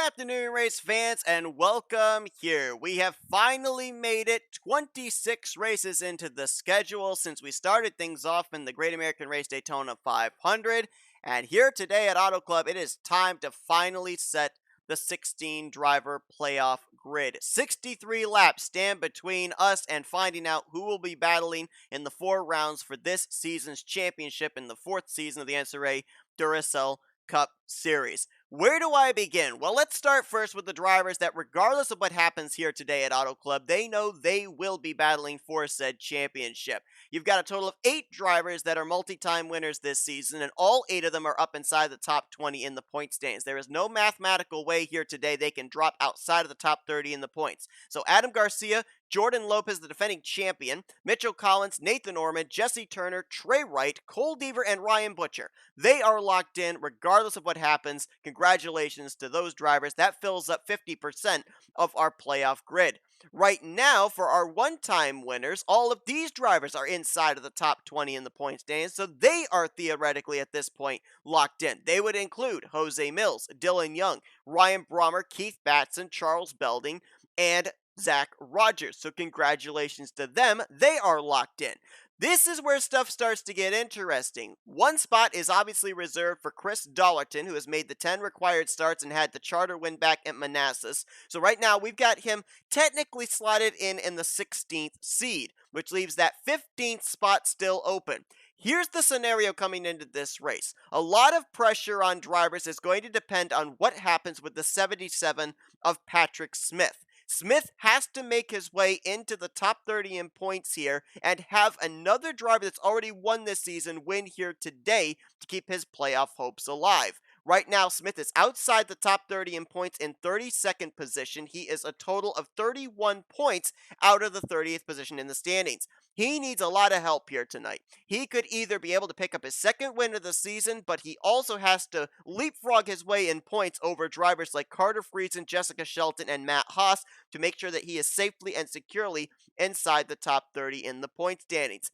afternoon, race fans, and welcome here. We have finally made it 26 races into the schedule since we started things off in the Great American Race Daytona 500. And here today at Auto Club, it is time to finally set the 16 driver playoff grid. 63 laps stand between us and finding out who will be battling in the 4 rounds for this season's championship in the 4th season of the NCRA Duracell Cup Series. Where do I begin? Well, let's start first with the drivers that, regardless of what happens here today at Auto Club, they know they will be battling for said championship. You've got a total of 8 drivers that are multi-time winners this season, and all 8 of them are up inside the top 20 in the point standings. There is no mathematical way here today they can drop outside of the top 30 in the points. So Adam Garcia, Jordan Lopes, the defending champion, Mitchell Collins, Nathan Ormond, Jesse Turner, T Wright, Cole Deaver, and Ryan Butcher. They are locked in regardless of what happens. Congratulations to those drivers. That fills up 50% of our playoff grid. Right now, for our one-time winners, all of these drivers are inside of the top 20 in the point standings, so they are theoretically at this point locked in. They would include J Millz, Dylan Young, Ryan Brommer, K Batson, Charles Belding, and Zach Rogers. So congratulations to them. They are locked in. This is where stuff starts to get interesting. One spot is obviously reserved for Chris Dollerton, who has made the 10 required starts and had the charter win back at Manassas. So right now, we've got him technically slotted in the 16th seed, which leaves that 15th spot still open. Here's the scenario coming into this race. A lot of pressure on drivers is going to depend on what happens with the 77 of Patrick Smith. Smith has to make his way into the top 30 in points here and have another driver that's already won this season win here today to keep his playoff hopes alive. Right now, Smith is outside the top 30 in points in 32nd position. He is a total of 31 points out of the 30th position in the standings. He needs a lot of help here tonight. He could either be able to pick up his second win of the season, but he also has to leapfrog his way in points over drivers like Carter Friesen, J Shelton, and M Haas to make sure that he is safely and securely inside the top 30 in the point standings.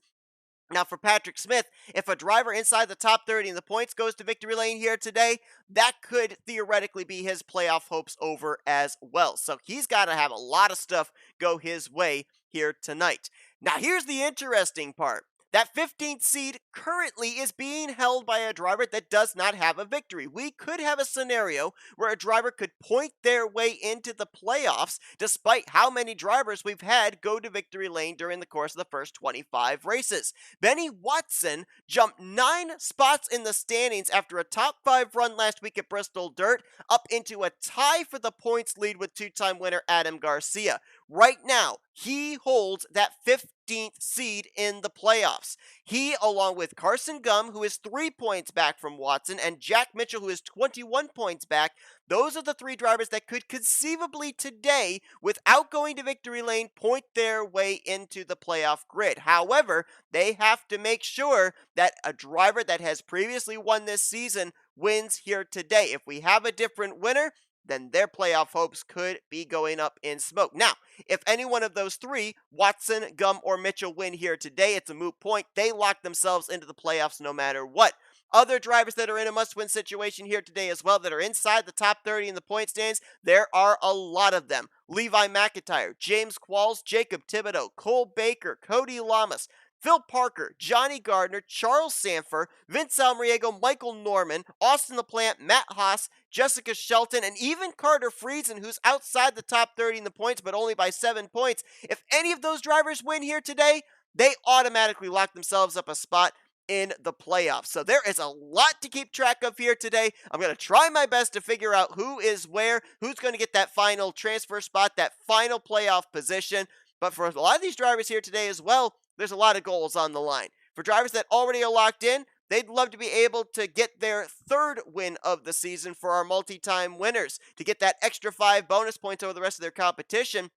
Now, for Patrick Smith, if a driver inside the top 30 in the points goes to victory lane here today, that could theoretically be his playoff hopes over as well. So he's got to have a lot of stuff go his way here tonight. Now, here's the interesting part. That 15th seed currently is being held by a driver that does not have a victory. We could have a scenario where a driver could point their way into the playoffs despite how many drivers we've had go to victory lane during the course of the first 25 races. Benny Watson jumped 9 spots in the standings after a top 5 run last week at Bristol Dirt, up into a tie for the points lead with 2-time winner Adam Garcia. Right now, he holds that 15th seed in the playoffs. He, along with Carson Gum, who is 3 points back from Watson, and Jack Mitchell, who is 21 points back, those are the 3 drivers that could conceivably today, without going to victory lane, point their way into the playoff grid. However, they have to make sure that a driver that has previously won this season wins here today. If we have a different winner, then their playoff hopes could be going up in smoke. Now, if any one of those 3, Watson, Gum, or Mitchell, win here today, it's a moot point. They lock themselves into the playoffs no matter what. Other drivers that are in a must-win situation here today as well that are inside the top 30 in the point stands, there are a lot of them. Levi McIntyre, J Qualls, Jacob Thibodeaux, Cole Baker, Cody Llamas, Phil Parker, J Gardner, Charles Sandfer, V Almariego, Michael Norman, Austin LaPlante, M Haas, J Shelton, and even Carter Friesen, who's outside the top 30 in the points, but only by 7 points. If any of those drivers win here today, they automatically lock themselves up a spot in the playoffs. So there is a lot to keep track of here today. I'm going to try my best to figure out who is where, who's going to get that final transfer spot, that final playoff position. But for a lot of these drivers here today as well, there's a lot of goals on the line. For drivers that already are locked in, they'd love to be able to get their 3rd win of the season for our multi-time winners, to get that extra 5 bonus points over the rest of their competition.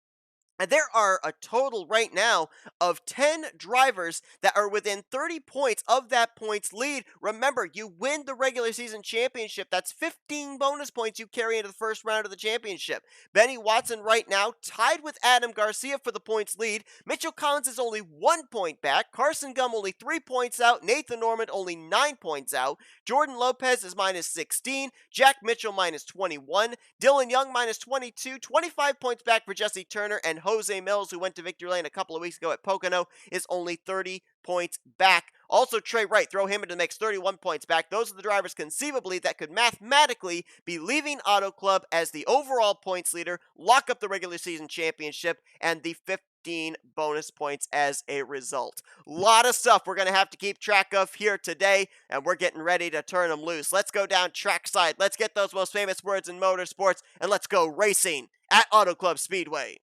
And there are a total right now of 10 drivers that are within 30 points of that points lead. Remember, you win the regular season championship. That's 15 bonus points you carry into the first round of the championship. Benny Watson right now tied with Adam Garcia for the points lead. Mitchell Collins is only 1 point back. Carson Gum only 3 points out. Nathan Ormond only 9 points out. Jordan Lopez is minus 16. Jack Mitchell minus 21. Dylan Young minus 22. 25 points back for Jesse Turner. And J Millz, who went to victory lane a couple of weeks ago at Pocono, is only 30 points back. Also, T Wright, throw him into the mix, 31 points back. Those are the drivers conceivably that could mathematically be leaving Auto Club as the overall points leader, lock up the regular season championship, and the 15 bonus points as a result. Lot of stuff we're going to have to keep track of here today, and we're getting ready to turn them loose. Let's go down trackside. Let's get those most famous words in motorsports, and let's go racing at Auto Club Speedway.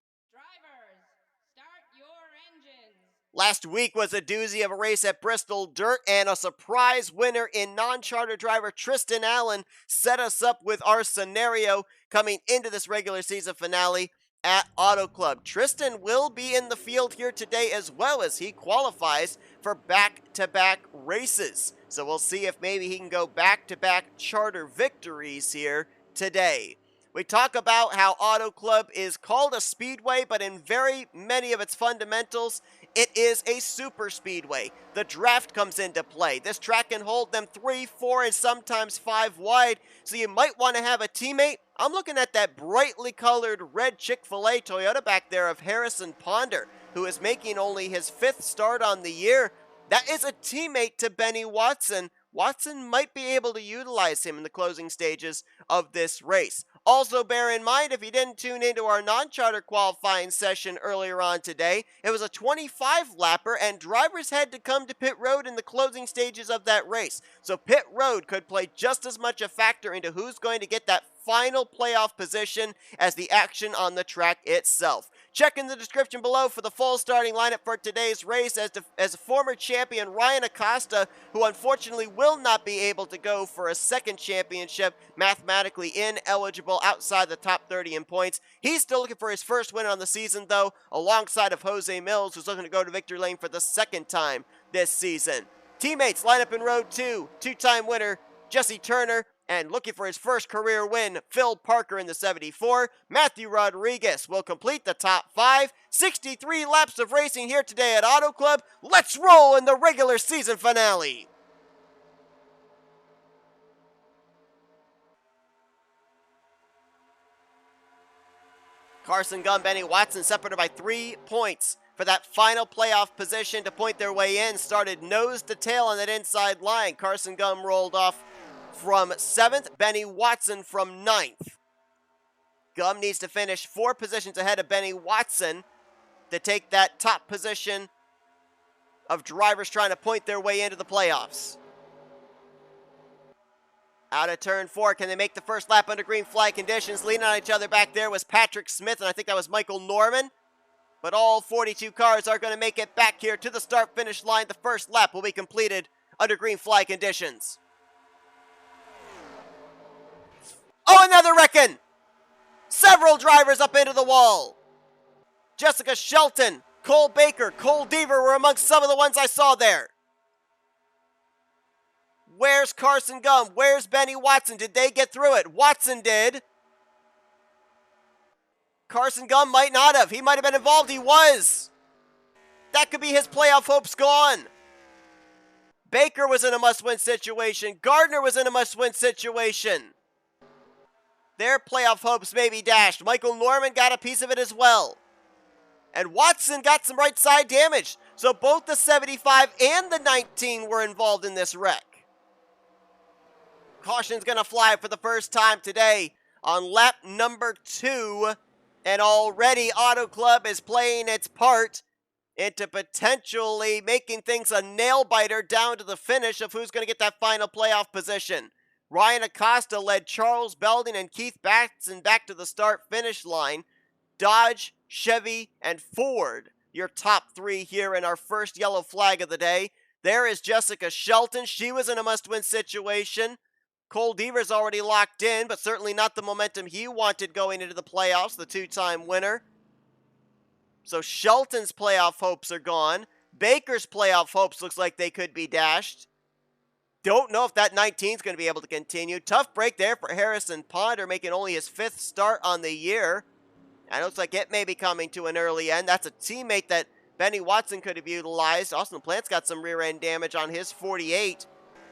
Last week was a doozy of a race at Bristol Dirt, and a surprise winner in non-charter driver Tristan Allen set us up with our scenario coming into this regular season finale at Auto Club. Tristan will be in the field here today as well as he qualifies for back-to-back races. So we'll see if maybe he can go back-to-back charter victories here today. We talk about how Auto Club is called a speedway, but in very many of its fundamentals, it is a super speedway. The draft comes into play. This track can hold them 3, 4, and sometimes 5 wide, so you might want to have a teammate. I'm looking at that brightly colored red Chick-fil-A Toyota back there of Harrison Ponder, who is making only his 5th start on the year. That is a teammate to Benny Watson. Watson might be able to utilize him in the closing stages of this race. Also, bear in mind, if you didn't tune into our non-charter qualifying session earlier on today, it was a 25-lapper, and drivers had to come to pit road in the closing stages of that race. So pit road could play just as much a factor into who's going to get that final playoff position as the action on the track itself. Check in the description below for the full starting lineup for today's race as former champion Ryan Acosta, who unfortunately will not be able to go for a second championship, mathematically ineligible outside the top 30 in points. He's still looking for his first win on the season, though, alongside of J Millz, who's looking to go to victory lane for the second time this season. Teammates line up in row 2, two-time winner Jesse Turner, and looking for his first career win, Phil Parker in the 74. Matthew Rodriguez will complete the top 5. 63 laps of racing here today at Auto Club. Let's roll in the regular season finale. Carson Gum, Benny Watson separated by 3 points for that final playoff position to point their way in. Started nose to tail on that inside line. Carson Gum rolled off from 7th, Benny Watson from 9th. Gum needs to finish 4 positions ahead of Benny Watson to take that top position of drivers trying to point their way into the playoffs. Out of turn 4, can they make the first lap under green flag conditions? Leaning on each other back there was Patrick Smith, and I think that was Michael Norman. But all 42 cars are going to make it back here to the start-finish line. The first lap will be completed under green flag conditions. Oh, another wrecking! Several drivers up into the wall. Jessica Shelton, Cole Baker, Cole Deaver were amongst some of the ones I saw there. Where's Carson Gum? Where's Benny Watson? Did they get through it? Watson did. Carson Gum might not have. He might have been involved. He was. That could be his playoff hopes gone. Baker was in a must-win situation. Gardner was in a must-win situation. Their playoff hopes may be dashed. Michael Norman got a piece of it as well. And Watson got some right side damage. So both the 75 and the 19 were involved in this wreck. Caution's going to fly for the first time today on lap number 2. And already Auto Club is playing its part into potentially making things a nail-biter down to the finish of who's going to get that final playoff position. Ryan Acosta led Charles Belding and K Batson back to the start-finish line. Dodge, Chevy, and Ford, your top 3 here in our first yellow flag of the day. There is Jessica Shelton. She was in a must-win situation. Cole Deaver's already locked in, but certainly not the momentum he wanted going into the playoffs, the 2-time winner. So Shelton's playoff hopes are gone. Baker's playoff hopes looks like they could be dashed. Don't know if that 19 is going to be able to continue. Tough break there for Harrison Ponder, making only his 5th start on the year. And it looks like it may be coming to an early end. That's a teammate that Benny Watson could have utilized. Austin LaPlante's got some rear end damage on his 48.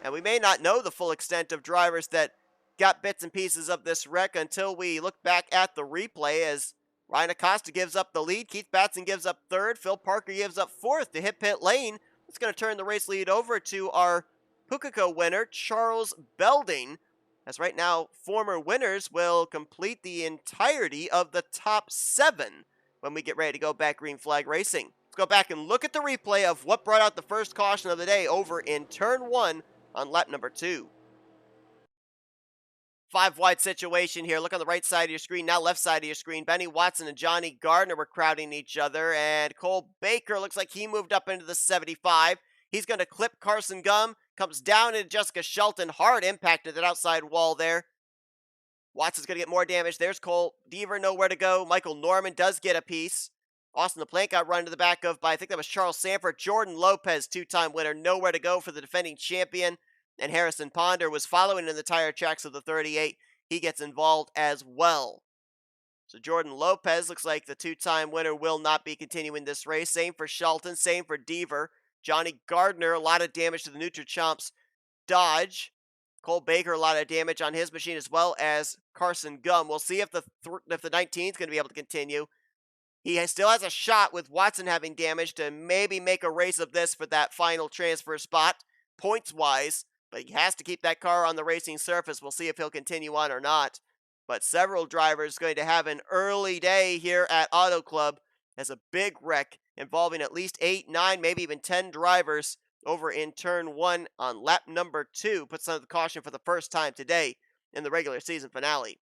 And we may not know the full extent of drivers that got bits and pieces of this wreck until we look back at the replay, as R Acosta gives up the lead. K Batson gives up 3rd. Phil Parker gives up 4th to hit pit lane. It's going to turn the race lead over to our Pukeco winner, Charles Belding, as right now former winners will complete the entirety of the top 7 when we get ready to go back green flag racing. Let's go back and look at the replay of what brought out the first caution of the day over in turn 1 on lap number 2. 5-wide situation here. Look on the right side of your screen, now left side of your screen. Benny Watson and J Gardner were crowding each other, and Cole Baker looks like he moved up into the 75. He's going to clip Carson Gum, comes down into J Shelton, hard impacted that outside wall there. Watson's going to get more damage. There's Cole Deaver, nowhere to go. Michael Norman does get a piece. Austin LaPlante got run to the back of by, I think that was Charles Sandfer. Jordan Lopez, 2-time winner, nowhere to go for the defending champion. And Harrison Ponder was following in the tire tracks of the 38. He gets involved as well. So Jordan Lopez looks like the 2-time winner will not be continuing this race. Same for Shelton, same for Deaver. J Gardner, a lot of damage to the Nutri-Chomps Dodge. Cole Baker, a lot of damage on his machine, as well as Carson Gum. We'll see if the 19 is going to be able to continue. He still has a shot with Watson having damage to maybe make a race of this for that final transfer spot, points-wise. But he has to keep that car on the racing surface. We'll see if he'll continue on or not. But several drivers going to have an early day here at Auto Club, as a big wreck involving at least 8, 9, maybe even 10 drivers over in turn 1 on lap number 2. Puts under the caution for the first time today in the regular season finale.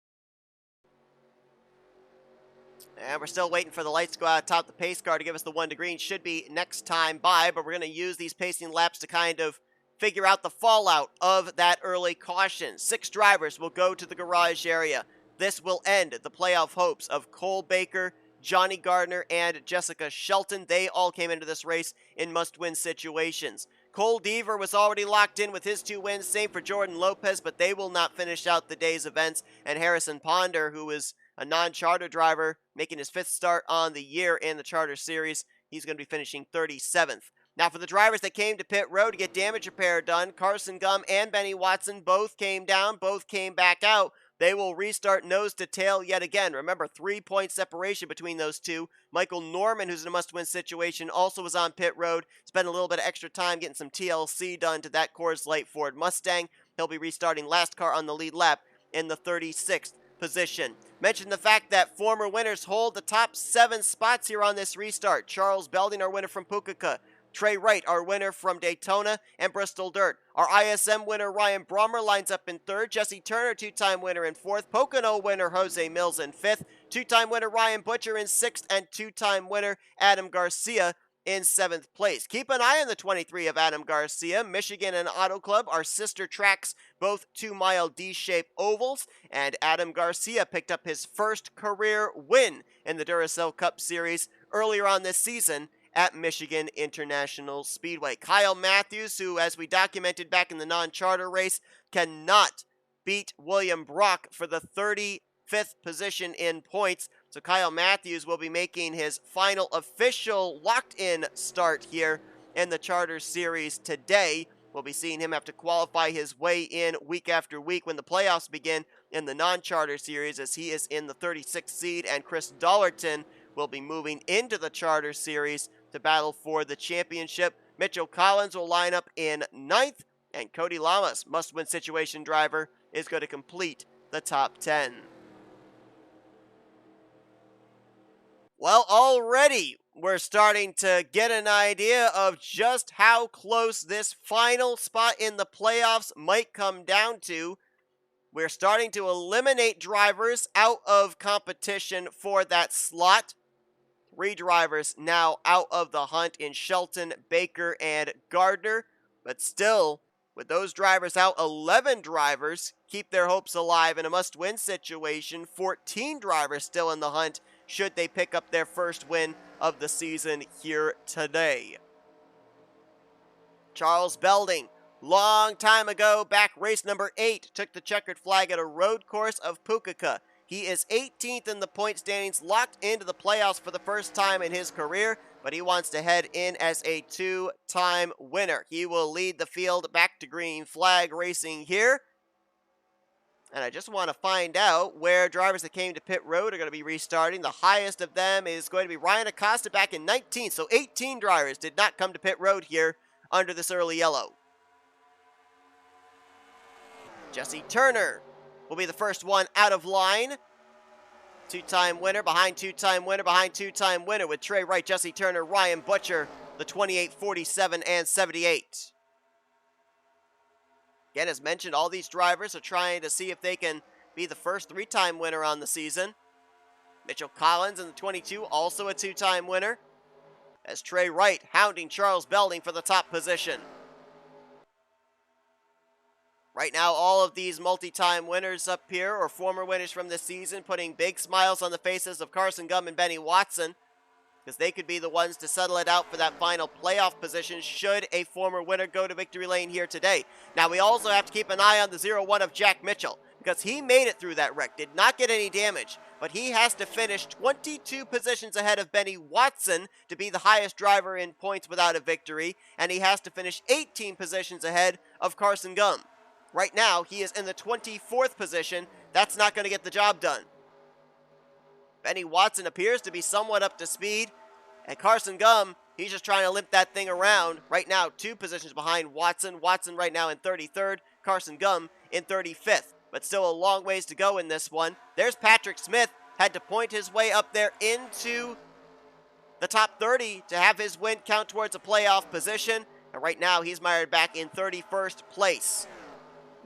And we're still waiting for the lights to go out atop the pace car to give us the 1 to green. Should be next time by, but we're going to use these pacing laps to kind of figure out the fallout of that early caution. 6 drivers will go to the garage area. This will end the playoff hopes of Cole Baker, J Gardner, and J Shelton. They all came into this race in must-win situations. Cole Deaver was already locked in with his 2 wins. Same for Jordan Lopez, but they will not finish out the day's events. And Harrison Ponder, who is a non-charter driver, making his 5th start on the year in the Charter Series, he's going to be finishing 37th. Now, for the drivers that came to pit road to get damage repair done, Carson Gum and Benny Watson both came down, both came back out. They will restart nose to tail yet again. Remember, 3-point separation between those two. Michael Norman, who's in a must-win situation, also was on pit road. Spent a little bit of extra time getting some TLC done to that Coors Light Ford Mustang. He'll be restarting last car on the lead lap in the 36th position. Mention the fact that former winners hold the top 7 spots here on this restart. Charles Belding, our winner from Pukeco. T Wright, our winner from Daytona and Bristol Dirt. Our ISM winner, R Brommer, lines up in 3rd. Jesse Turner, 2-time winner in 4th. Pocono winner, J Millz in 5th. 2-time winner, Ryan Butcher in 6th. And 2-time winner, A Garcia in 7th place. Keep an eye on the 23 of A Garcia. Michigan and Auto Club are sister tracks, both 2-mile D-shaped ovals. And A Garcia picked up his first career win in the Duracell Cup Series earlier on this season at Michigan International Speedway. K Mathews, who, as we documented back in the non-charter race, cannot beat William Brock for the 35th position in points. So K Mathews will be making his final official locked-in start here in the Charter Series today. We'll be seeing him have to qualify his way in week after week when the playoffs begin in the non-charter series, as he is in the 36th seed, and Chris Dollarton will be moving into the Charter Series to battle for the championship. Mitchell Collins will line up in 9th, and Cody Lamas, must-win situation driver, is going to complete the top 10. Well, already we're starting to get an idea of just how close this final spot in the playoffs might come down to. We're starting to eliminate drivers out of competition for that slot. 3 drivers now out of the hunt in Shelton, Baker, and Gardner. But still, with those drivers out, 11 drivers keep their hopes alive in a must-win situation. 14 drivers still in the hunt should they pick up their first win of the season here today. Charles Belding, long time ago, back race number 8, took the checkered flag at a road course of Pukekohe. He is 18th in the point standings, locked into the playoffs for the first time in his career, but he wants to head in as a 2-time winner. He will lead the field back to green flag racing here. And I just want to find out where drivers that came to pit road are going to be restarting. The highest of them is going to be R Acosta back in 19th. So 18 drivers did not come to pit road here under this early yellow. Jesse Turner will be the first one out of line. Two-time winner behind two-time winner behind two-time winner with T Wright, Jesse Turner, Ryan Butcher, the 28, 47, and 78. Again, as mentioned, all these drivers are trying to see if they can be the first three-time winner on the season. Mitchell Collins in the 22, also a two-time winner, as T Wright hounding Charles Belding for the top position. Right now, all of these multi-time winners up here, or former winners from this season, putting big smiles on the faces of Carson Gum and Benny Watson, because they could be the ones to settle it out for that final playoff position should a former winner go to victory lane here today. Now, we also have to keep an eye on the 0-1 of Jack Mitchell, because he made it through that wreck, did not get any damage, but he has to finish 22 positions ahead of Benny Watson to be the highest driver in points without a victory, and he has to finish 18 positions ahead of Carson Gum. Right now, he is in the 24th position. That's not going to get the job done. Benny Watson appears to be somewhat up to speed. And Carson Gum, he's just trying to limp that thing around. Right now, 2 positions behind Watson. Watson right now in 33rd. Carson Gum in 35th. But still a long ways to go in this one. There's Patrick Smith. Had to point his way up there into the top 30 to have his win count towards a playoff position. And right now, he's mired back in 31st place.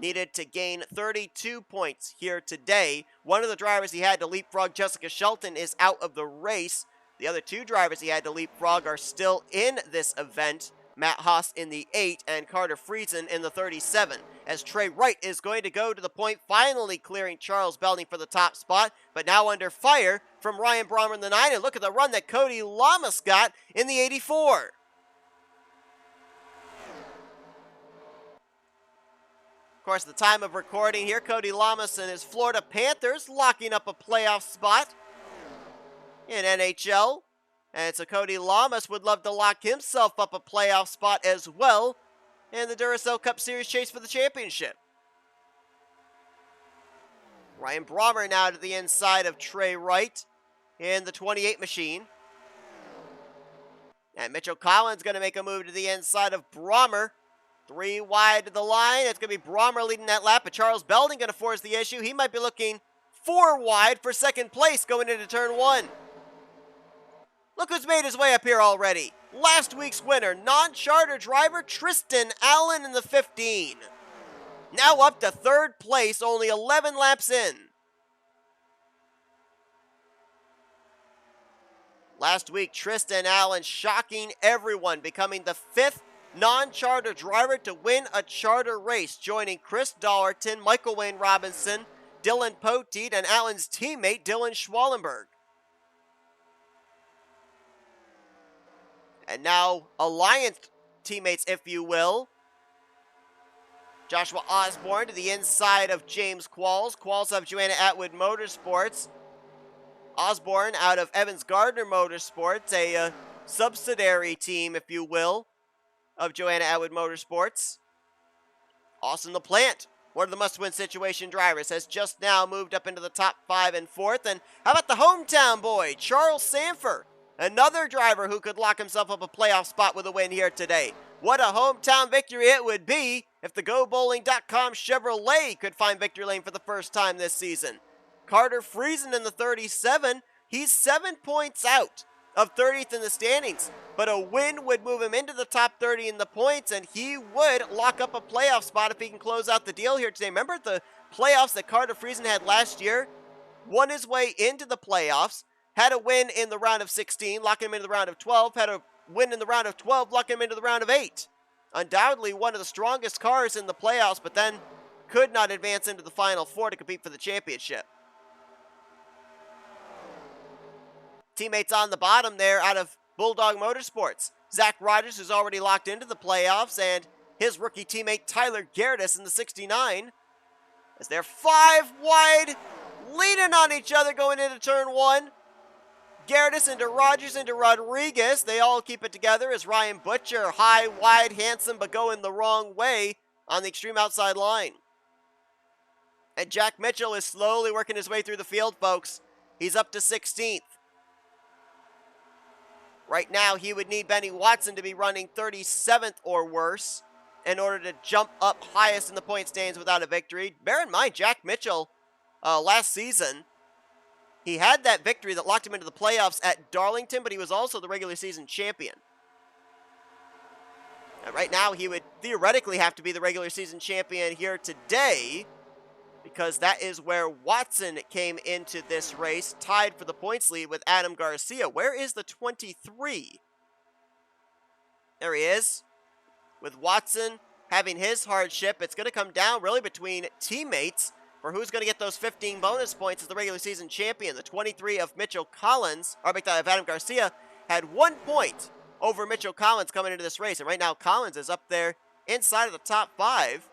Needed to gain 32 points here today. One of the drivers he had to leapfrog, Jessica Shelton, is out of the race. The other 2 drivers he had to leapfrog are still in this event. Matt Haas in the 8 and Carter Friesen in the 37. As T Wright is going to go to the point, finally clearing Charles Belding for the top spot, but now under fire from Ryan Brommer in the 9. And look at the run that K Llamas got in the 84. Of course, the time of recording here, K Llamas and his Florida Panthers locking up a playoff spot in NHL. And so K Llamas would love to lock himself up a playoff spot as well in the Duracell Cup Series chase for the championship. Ryan Brommer now to the inside of T Wright in the 28 machine. And Mitchell Collins going to make a move to the inside of Brommer. 3 wide to the line. It's going to be Brommer leading that lap, but Charles Belding going to force the issue. He might be looking 4 wide for second place going into turn 1. Look who's made his way up here already. Last week's winner, non-charter driver Tristan Allen in the 15. Now up to 3rd place, only 11 laps in. Last week, Tristan Allen shocking everyone, becoming the 5th non-charter driver to win a charter race, joining Chris Dollerton, Michael Wayne Robinson, Dylan Poteet, and Allen's teammate Dylan Schwallenberg. And now Alliance teammates, if you will. Joshua Osborne to the inside of James Qualls. Qualls of Joanna Atwood Motorsports. Osborne out of Evans Gardner Motorsports, a subsidiary team, if you will, of Joanna Atwood Motorsports. Austin LaPlante, one of the must-win situation drivers, has just now moved up into the top 5 and 4th. And how about the hometown boy, Charles Sandfer, another driver who could lock himself up a playoff spot with a win here today. What a hometown victory it would be if the GoBowling.com Chevrolet could find victory lane for the first time this season. Carter Friesen in the 37, he's 7 points out of 30th in the standings, but a win would move him into the top 30 in the points, and he would lock up a playoff spot if he can close out the deal here today. Remember the playoffs that Carter Friesen had last year? Won his way into the playoffs, had a win in the round of 16, locking him into the round of 12, had a win in the round of 12, locking him into the round of 8. Undoubtedly one of the strongest cars in the playoffs, but then could not advance into the Final Four to compete for the championship. teammates on the bottom there out of Bulldog Motorsports. Zach Rogers, who's already locked into the playoffs, and his rookie teammate Tyler Gerdes in the 69. As they're 5 wide, leaning on each other going into turn 1. Gerdes into Rogers into Rodriguez. They all keep it together as Ryan Butcher, high, wide, handsome, but going the wrong way on the extreme outside line. And Jack Mitchell is slowly working his way through the field, folks. He's up to 16th. Right now, he would need Benny Watson to be running 37th or worse in order to jump up highest in the point standings without a victory. Bear in mind, Jack Mitchell, last season, he had that victory that locked him into the playoffs at Darlington, but he was also the regular season champion. And right now, he would theoretically have to be the regular season champion here today, because that is where Watson came into this race, tied for the points lead with Adam Garcia. Where is the 23? There he is. With Watson having his hardship, it's going to come down really between teammates for who's going to get those 15 bonus points as the regular season champion. The 23 of Adam Garcia had 1 point over Mitchell Collins coming into this race. And right now, Collins is up there inside of the top 5,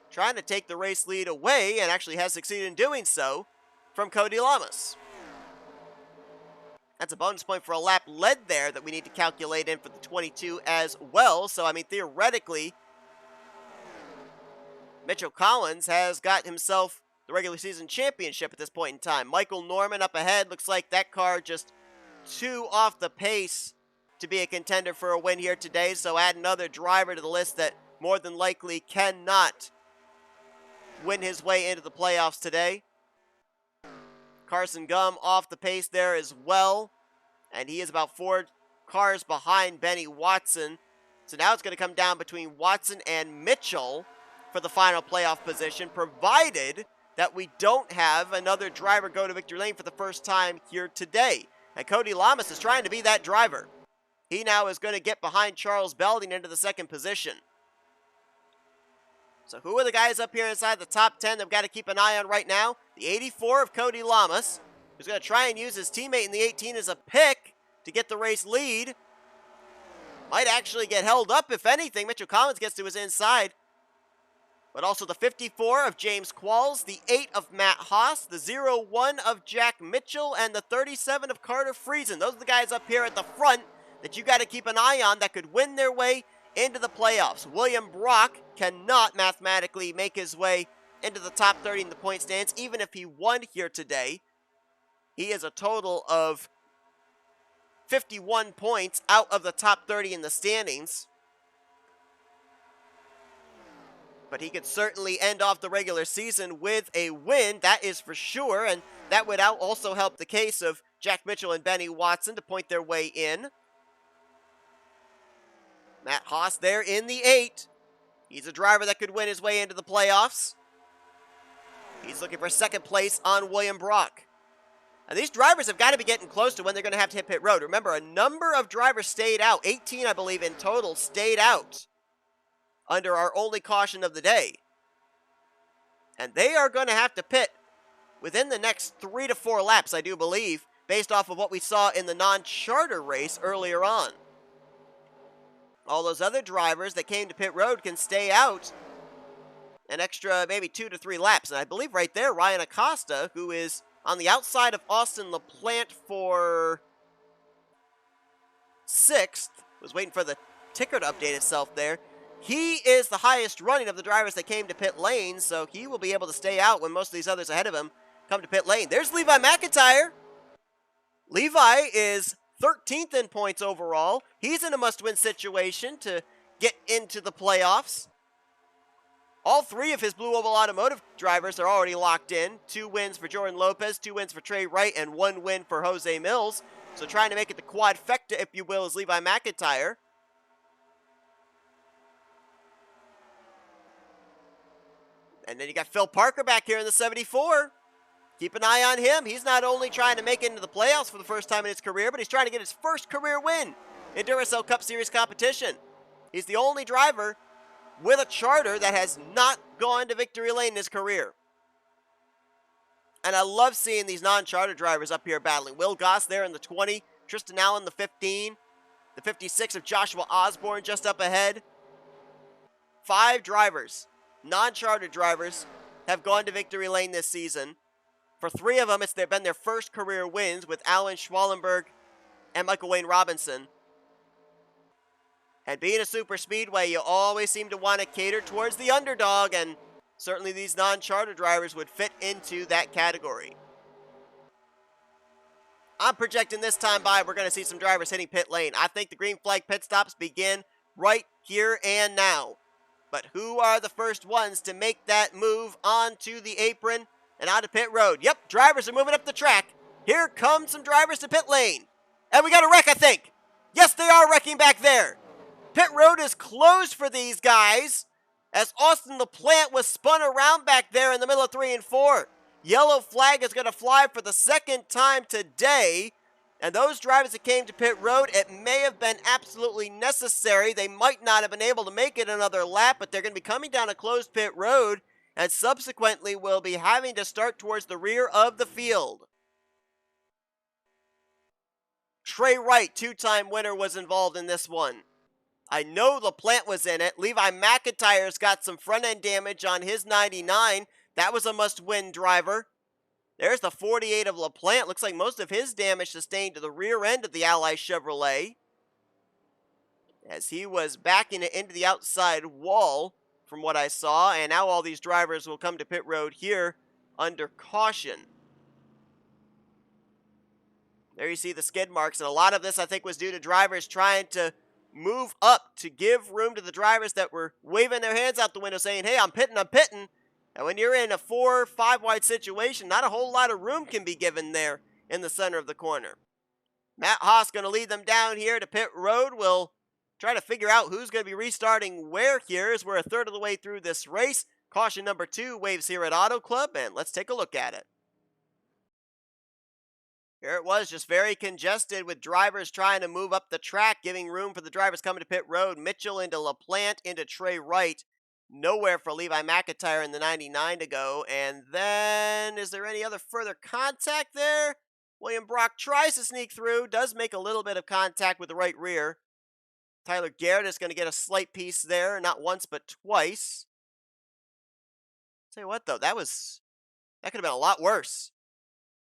trying to take the race lead away, and actually has succeeded in doing so, from Cody Llamas. That's a bonus point for a lap led there that we need to calculate in for the 22 as well. So, I mean, theoretically, Mitchell Collins has got himself the regular season championship at this point in time. Michael Norman up ahead. Looks like that car just too off the pace to be a contender for a win here today. So add another driver to the list that more than likely cannot win his way into the playoffs today. Carson Gum off the pace there as well, and he is about 4 cars behind Benny Watson. So now it's going to come down between Watson and Mitchell for the final playoff position, provided that we don't have another driver go to victory lane for the first time here today. And Cody Llamas is trying to be that driver. He now is going to get behind Charles Belding into the second position. So who are the guys up here inside the top 10 that we've got to keep an eye on right now? The 84 of Cody Llamas, who's going to try and use his teammate in the 18 as a pick to get the race lead. Might actually get held up, if anything. Mitchell Collins gets to his inside. But also the 54 of James Qualls, the 8 of Matt Haas, the 01 of Jack Mitchell, and the 37 of Carter Friesen. Those are the guys up here at the front that you got to keep an eye on that could win their way into the playoffs. William Brock cannot mathematically make his way into the top 30 in the point stands, even if he won here today. He is a total of 51 points out of the top 30 in the standings. But he could certainly end off the regular season with a win, that is for sure, and that would also help the case of Jack Mitchell and Benny Watson to point their way in. Matt Haas there in the 8. He's a driver that could win his way into the playoffs. He's looking for second place on William Brock. And these drivers have got to be getting close to when they're going to have to hit pit road. Remember, a number of drivers stayed out. 18, I believe, in total stayed out under our only caution of the day. And they are going to have to pit within the next 3 to 4 laps, I do believe, based off of what we saw in the non-charter race earlier on. All those other drivers that came to pit road can stay out an extra maybe 2 to 3 laps. And I believe right there, Ryan Acosta, who is on the outside of Austin LaPlante for 6th, was waiting for the ticker to update itself there. He is the highest running of the drivers that came to pit lane, so he will be able to stay out when most of these others ahead of him come to pit lane. There's Levi McIntyre. Levi is 13th in points overall. He's in a must-win situation to get into the playoffs. All 3 of his Blue Oval Automotive drivers are already locked in. 2 wins for Jordan Lopez, 2 wins for T Wright, and 1 win for J Millz. So trying to make it the quadfecta, if you will, is Levi McIntyre. And then you got Phil Parker back here in the 74. Keep an eye on him. He's not only trying to make it into the playoffs for the first time in his career, but he's trying to get his first career win in Duracell Cup Series competition. He's the only driver with a charter that has not gone to victory lane in his career. And I love seeing these non-charter drivers up here battling. Will Goss there in the 20, Tristan Allen the 15, the 56 of Joshua Osborne just up ahead. 5 drivers, non-charter drivers, have gone to victory lane this season. For 3 of them, it's been their first career wins with Alan Schwallenberg and Michael Wayne Robinson. And being a super speedway, you always seem to want to cater towards the underdog, and certainly these non-charter drivers would fit into that category. I'm projecting this time by we're going to see some drivers hitting pit lane. I think the green flag pit stops begin right here and now. But who are the first ones to make that move onto the apron and onto pit road? Yep, drivers are moving up the track. Here come some drivers to pit lane. And we got a wreck, I think. Yes, they are wrecking back there. Pit road is closed for these guys as Austin LaPlante was spun around back there in the middle of 3 and 4. Yellow flag is going to fly for the second time today. And those drivers that came to pit road, it may have been absolutely necessary. They might not have been able to make it another lap, but they're going to be coming down a closed pit road and subsequently will be having to start towards the rear of the field. Trey Wright, 2-time winner, was involved in this one. I know LaPlante was in it. Levi McIntire's got some front-end damage on his 99. That was a must-win driver. There's the 48 of LaPlante. Looks like most of his damage sustained to the rear end of the Ally Chevrolet, as he was backing it into the outside wall from what I saw. And now all these drivers will come to pit road here under caution. There you see the skid marks. And a lot of this, I think, was due to drivers trying to move up to give room to the drivers that were waving their hands out the window saying, hey, I'm pitting, I'm pitting. And when you're in a 4 or 5 wide situation, not a whole lot of room can be given there in the center of the corner. Matt Haas going to lead them down here to pit road. We'll try to figure out who's going to be restarting where here as we're a third of the way through this race. Caution number 2 waves here at Auto Club, and let's take a look at it. Here it was, just very congested with drivers trying to move up the track, giving room for the drivers coming to pit road. Mitchell into LaPlante, into Trey Wright. Nowhere for Levi McIntyre in the 99 to go. And then, is there any other further contact there? William Brock tries to sneak through, does make a little bit of contact with the right rear. Tyler Garrett is going to get a slight piece there, not once but twice. Tell you what, though, that could have been a lot worse.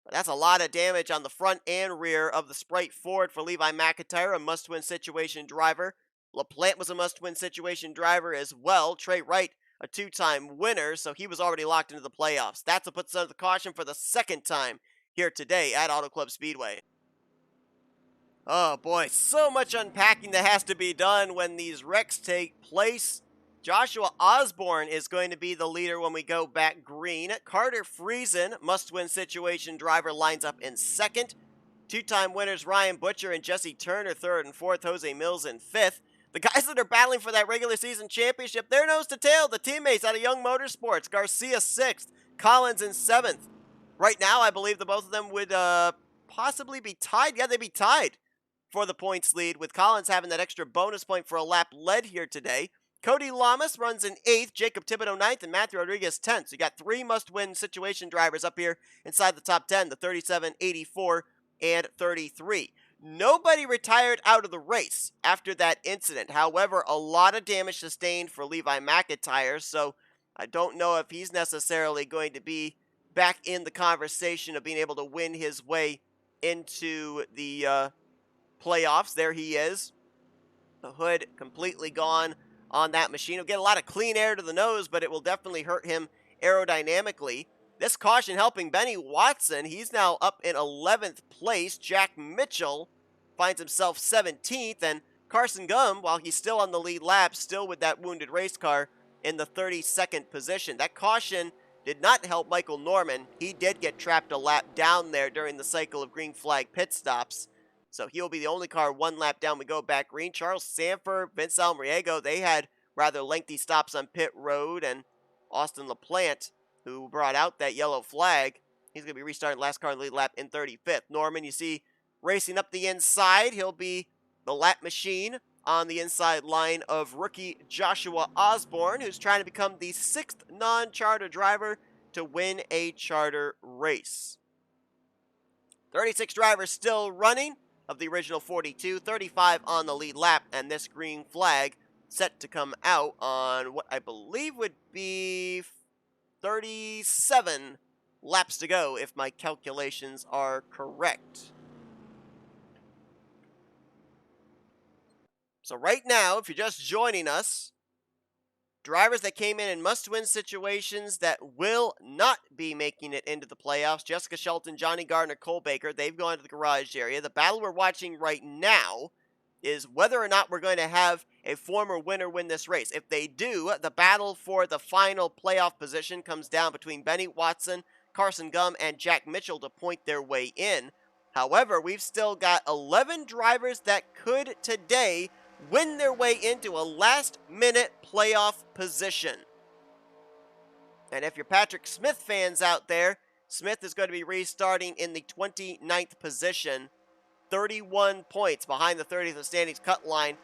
But that's a lot of damage on the front and rear of the Sprite Ford for Levi McIntyre, a must-win situation driver. LaPlante was a must-win situation driver as well. Trey Wright, a 2-time winner, so he was already locked into the playoffs. That's what puts under the caution for the second time here today at Auto Club Speedway. Oh boy, so much unpacking that has to be done when these wrecks take place. Joshua Osborne is going to be the leader when we go back green. Carter Friesen, must-win situation driver, lines up in second. 2-time winners Ryan Butcher and Jesse Turner, third and fourth. J Millz in fifth. The guys that are battling for that regular season championship, they're nose to tail. The teammates out of Young Motorsports. Garcia 6th, Collins in 7th. Right now, I believe the both of them would possibly be tied. Yeah, they'd be tied for the points lead, with Collins having that extra bonus point for a lap led here today. Cody Lamas runs in 8th, Jacob Thibodeaux 9th, and Matthew Rodriguez 10th. So you got 3 must-win situation drivers up here inside the top 10, the 37, 84, and 33. Nobody retired out of the race after that incident. However, a lot of damage sustained for Levi McIntyre, so I don't know if he's necessarily going to be back in the conversation of being able to win his way into the playoffs. There he is. The hood completely gone on that machine. He'll get a lot of clean air to the nose, but it will definitely hurt him aerodynamically. This caution helping Benny Watson. He's now up in 11th place. Jack Mitchell finds himself 17th, and Carson Gum, while he's still on the lead lap, still with that wounded race car in the 32nd position. That caution did not help Michael Norman. He did get trapped a lap down there during the cycle of green flag pit stops. So he'll be the only car 1 lap down. We go back green. Charles Sandfer, V Almariego, they had rather lengthy stops on pit road. And Austin LaPlante, who brought out that yellow flag, he's going to be restarting last car in the lead lap in 35th. Norman, you see, racing up the inside. He'll be the lap machine on the inside line of rookie Joshua Osborne, who's trying to become the 6th non-charter driver to win a charter race. 36 drivers still running of the original 42, 35 on the lead lap, and this green flag set to come out on what I believe would be 37 laps to go, if my calculations are correct. So right now, if you're just joining us, drivers that came in must-win situations that will not be making it into the playoffs. Jessica Shelton, Johnny Gardner, Cole Baker, they've gone to the garage area. The battle we're watching right now is whether or not we're going to have a former winner win this race. If they do, the battle for the final playoff position comes down between Benny Watson, Carson Gum, and Jack Mitchell to point their way in. However, we've still got 11 drivers that could today win their way into a last-minute playoff position. And if you're Patrick Smith fans out there, Smith is going to be restarting in the 29th position, 31 points behind the 30th standings cut line.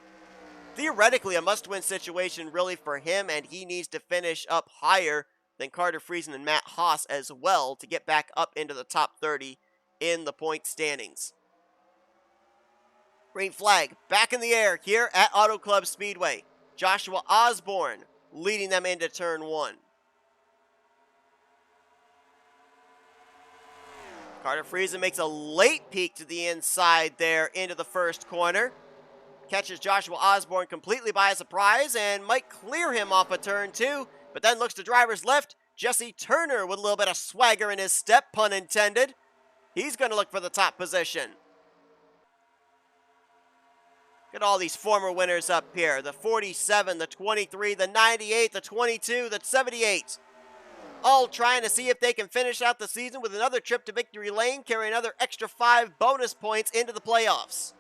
Theoretically, a must-win situation really for him, and he needs to finish up higher than Carter Friesen and M Haas as well to get back up into the top 30 in the point standings. Green flag back in the air here at Auto Club Speedway. Joshua Osborne leading them into turn 1. Carter Friesen makes a late peek to the inside there into the first corner. Catches Joshua Osborne completely by surprise and might clear him off of turn 2, but then looks to driver's left. Jesse Turner with a little bit of swagger in his step, pun intended. He's going to look for the top position. Look at all these former winners up here. The 47, the 23, the 98, the 22, the 78. All trying to see if they can finish out the season with another trip to victory lane, carry another extra 5 bonus points into the playoffs.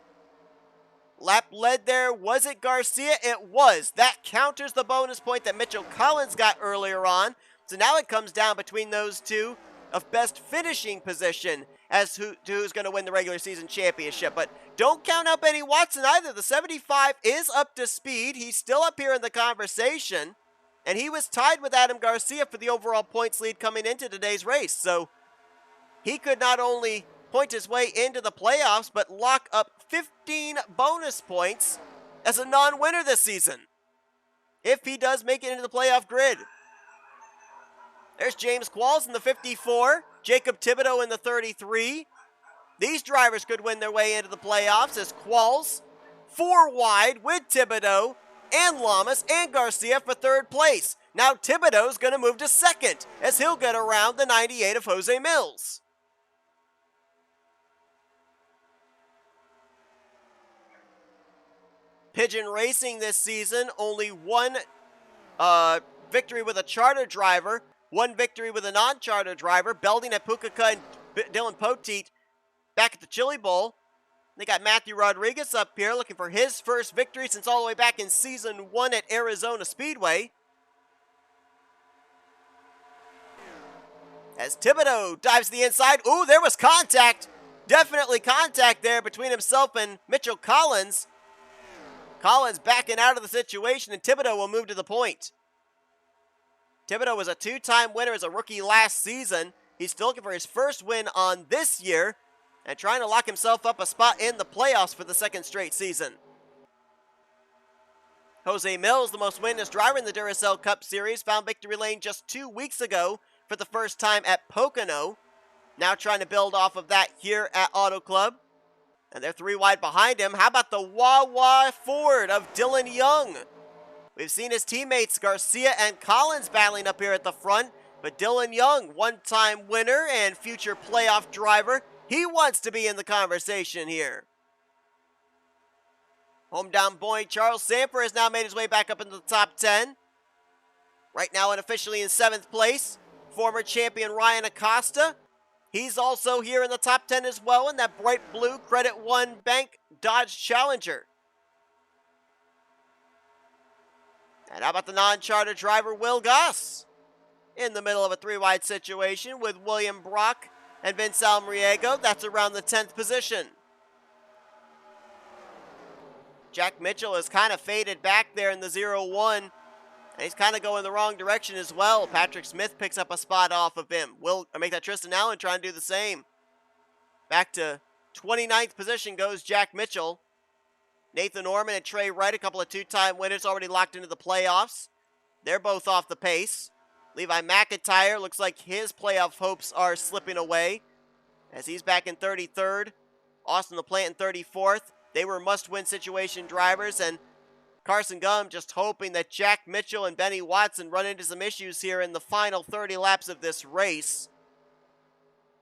Lap led there, was it Garcia? It was. That counters the bonus point that Mitchell Collins got earlier on. So now it comes down between those two of best finishing position as who's going to win the regular season championship. But don't count out Benny Watson either. The 75 is up to speed. He's still up here in the conversation. And he was tied with Adam Garcia for the overall points lead coming into today's race. So he could not only point his way into the playoffs, but lock up 15 bonus points as a non-winner this season, if he does make it into the playoff grid. There's James Qualls in the 54, Jacob Thibodeaux in the 33. These drivers could win their way into the playoffs as Qualls 4 wide with Thibodeaux and Llamas and Garcia for 3rd place. Now Thibodeaux's going to move to 2nd as he'll get around the 98 of J Millz. Pigeon Racing this season, only one victory with a charter driver, 1 victory with a non-charter driver. Belding at Pucaca and Dylan Poteet back at the Chili Bowl. They got Matthew Rodriguez up here looking for his first victory since all the way back in Season 1 at Arizona Speedway. As Thibodeaux dives to the inside. Ooh, there was contact. Definitely contact there between himself and Mitchell Collins. Collins backing out of the situation, and Thibodeaux will move to the point. Thibodeaux was a 2-time winner as a rookie last season. He's still looking for his first win on this year and trying to lock himself up a spot in the playoffs for the 2nd straight season. J Millz, the most winless driver in the Duracell Cup Series, found victory lane just 2 weeks ago for the first time at Pocono. Now trying to build off of that here at Auto Club. And they're 3 wide behind him. How about the Wawa Ford of Dylan Young? We've seen his teammates Garcia and Collins battling up here at the front, but Dylan Young, 1-time winner and future playoff driver, he wants to be in the conversation here. Hometown boy Charles Sandfer has now made his way back up into the top 10. Right now unofficially in 7th place, former champion Ryan Acosta. He's also here in the top 10 as well in that bright blue Credit One Bank Dodge Challenger. And how about the non-charter driver Will Goss? In the middle of a 3-wide situation with William Brock and V Almariego. That's around the 10th position. Jack Mitchell is kind of faded back there in the 0-1 And he's kind of going the wrong direction as well. Patrick Smith picks up a spot off of him. Will make that Tristan Allen trying to do the same. Back to 29th position goes Jack Mitchell. Nathan Ormond and T Wright, a couple of two-time winners already locked into the playoffs. They're both off the pace. Levi McIntyre looks like his playoff hopes are slipping away as he's back in 33rd. Austin LaPlante in 34th. They were must-win situation drivers, and Carson Gum just hoping that Jack Mitchell and Benny Watson run into some issues here in the final 30 laps of this race.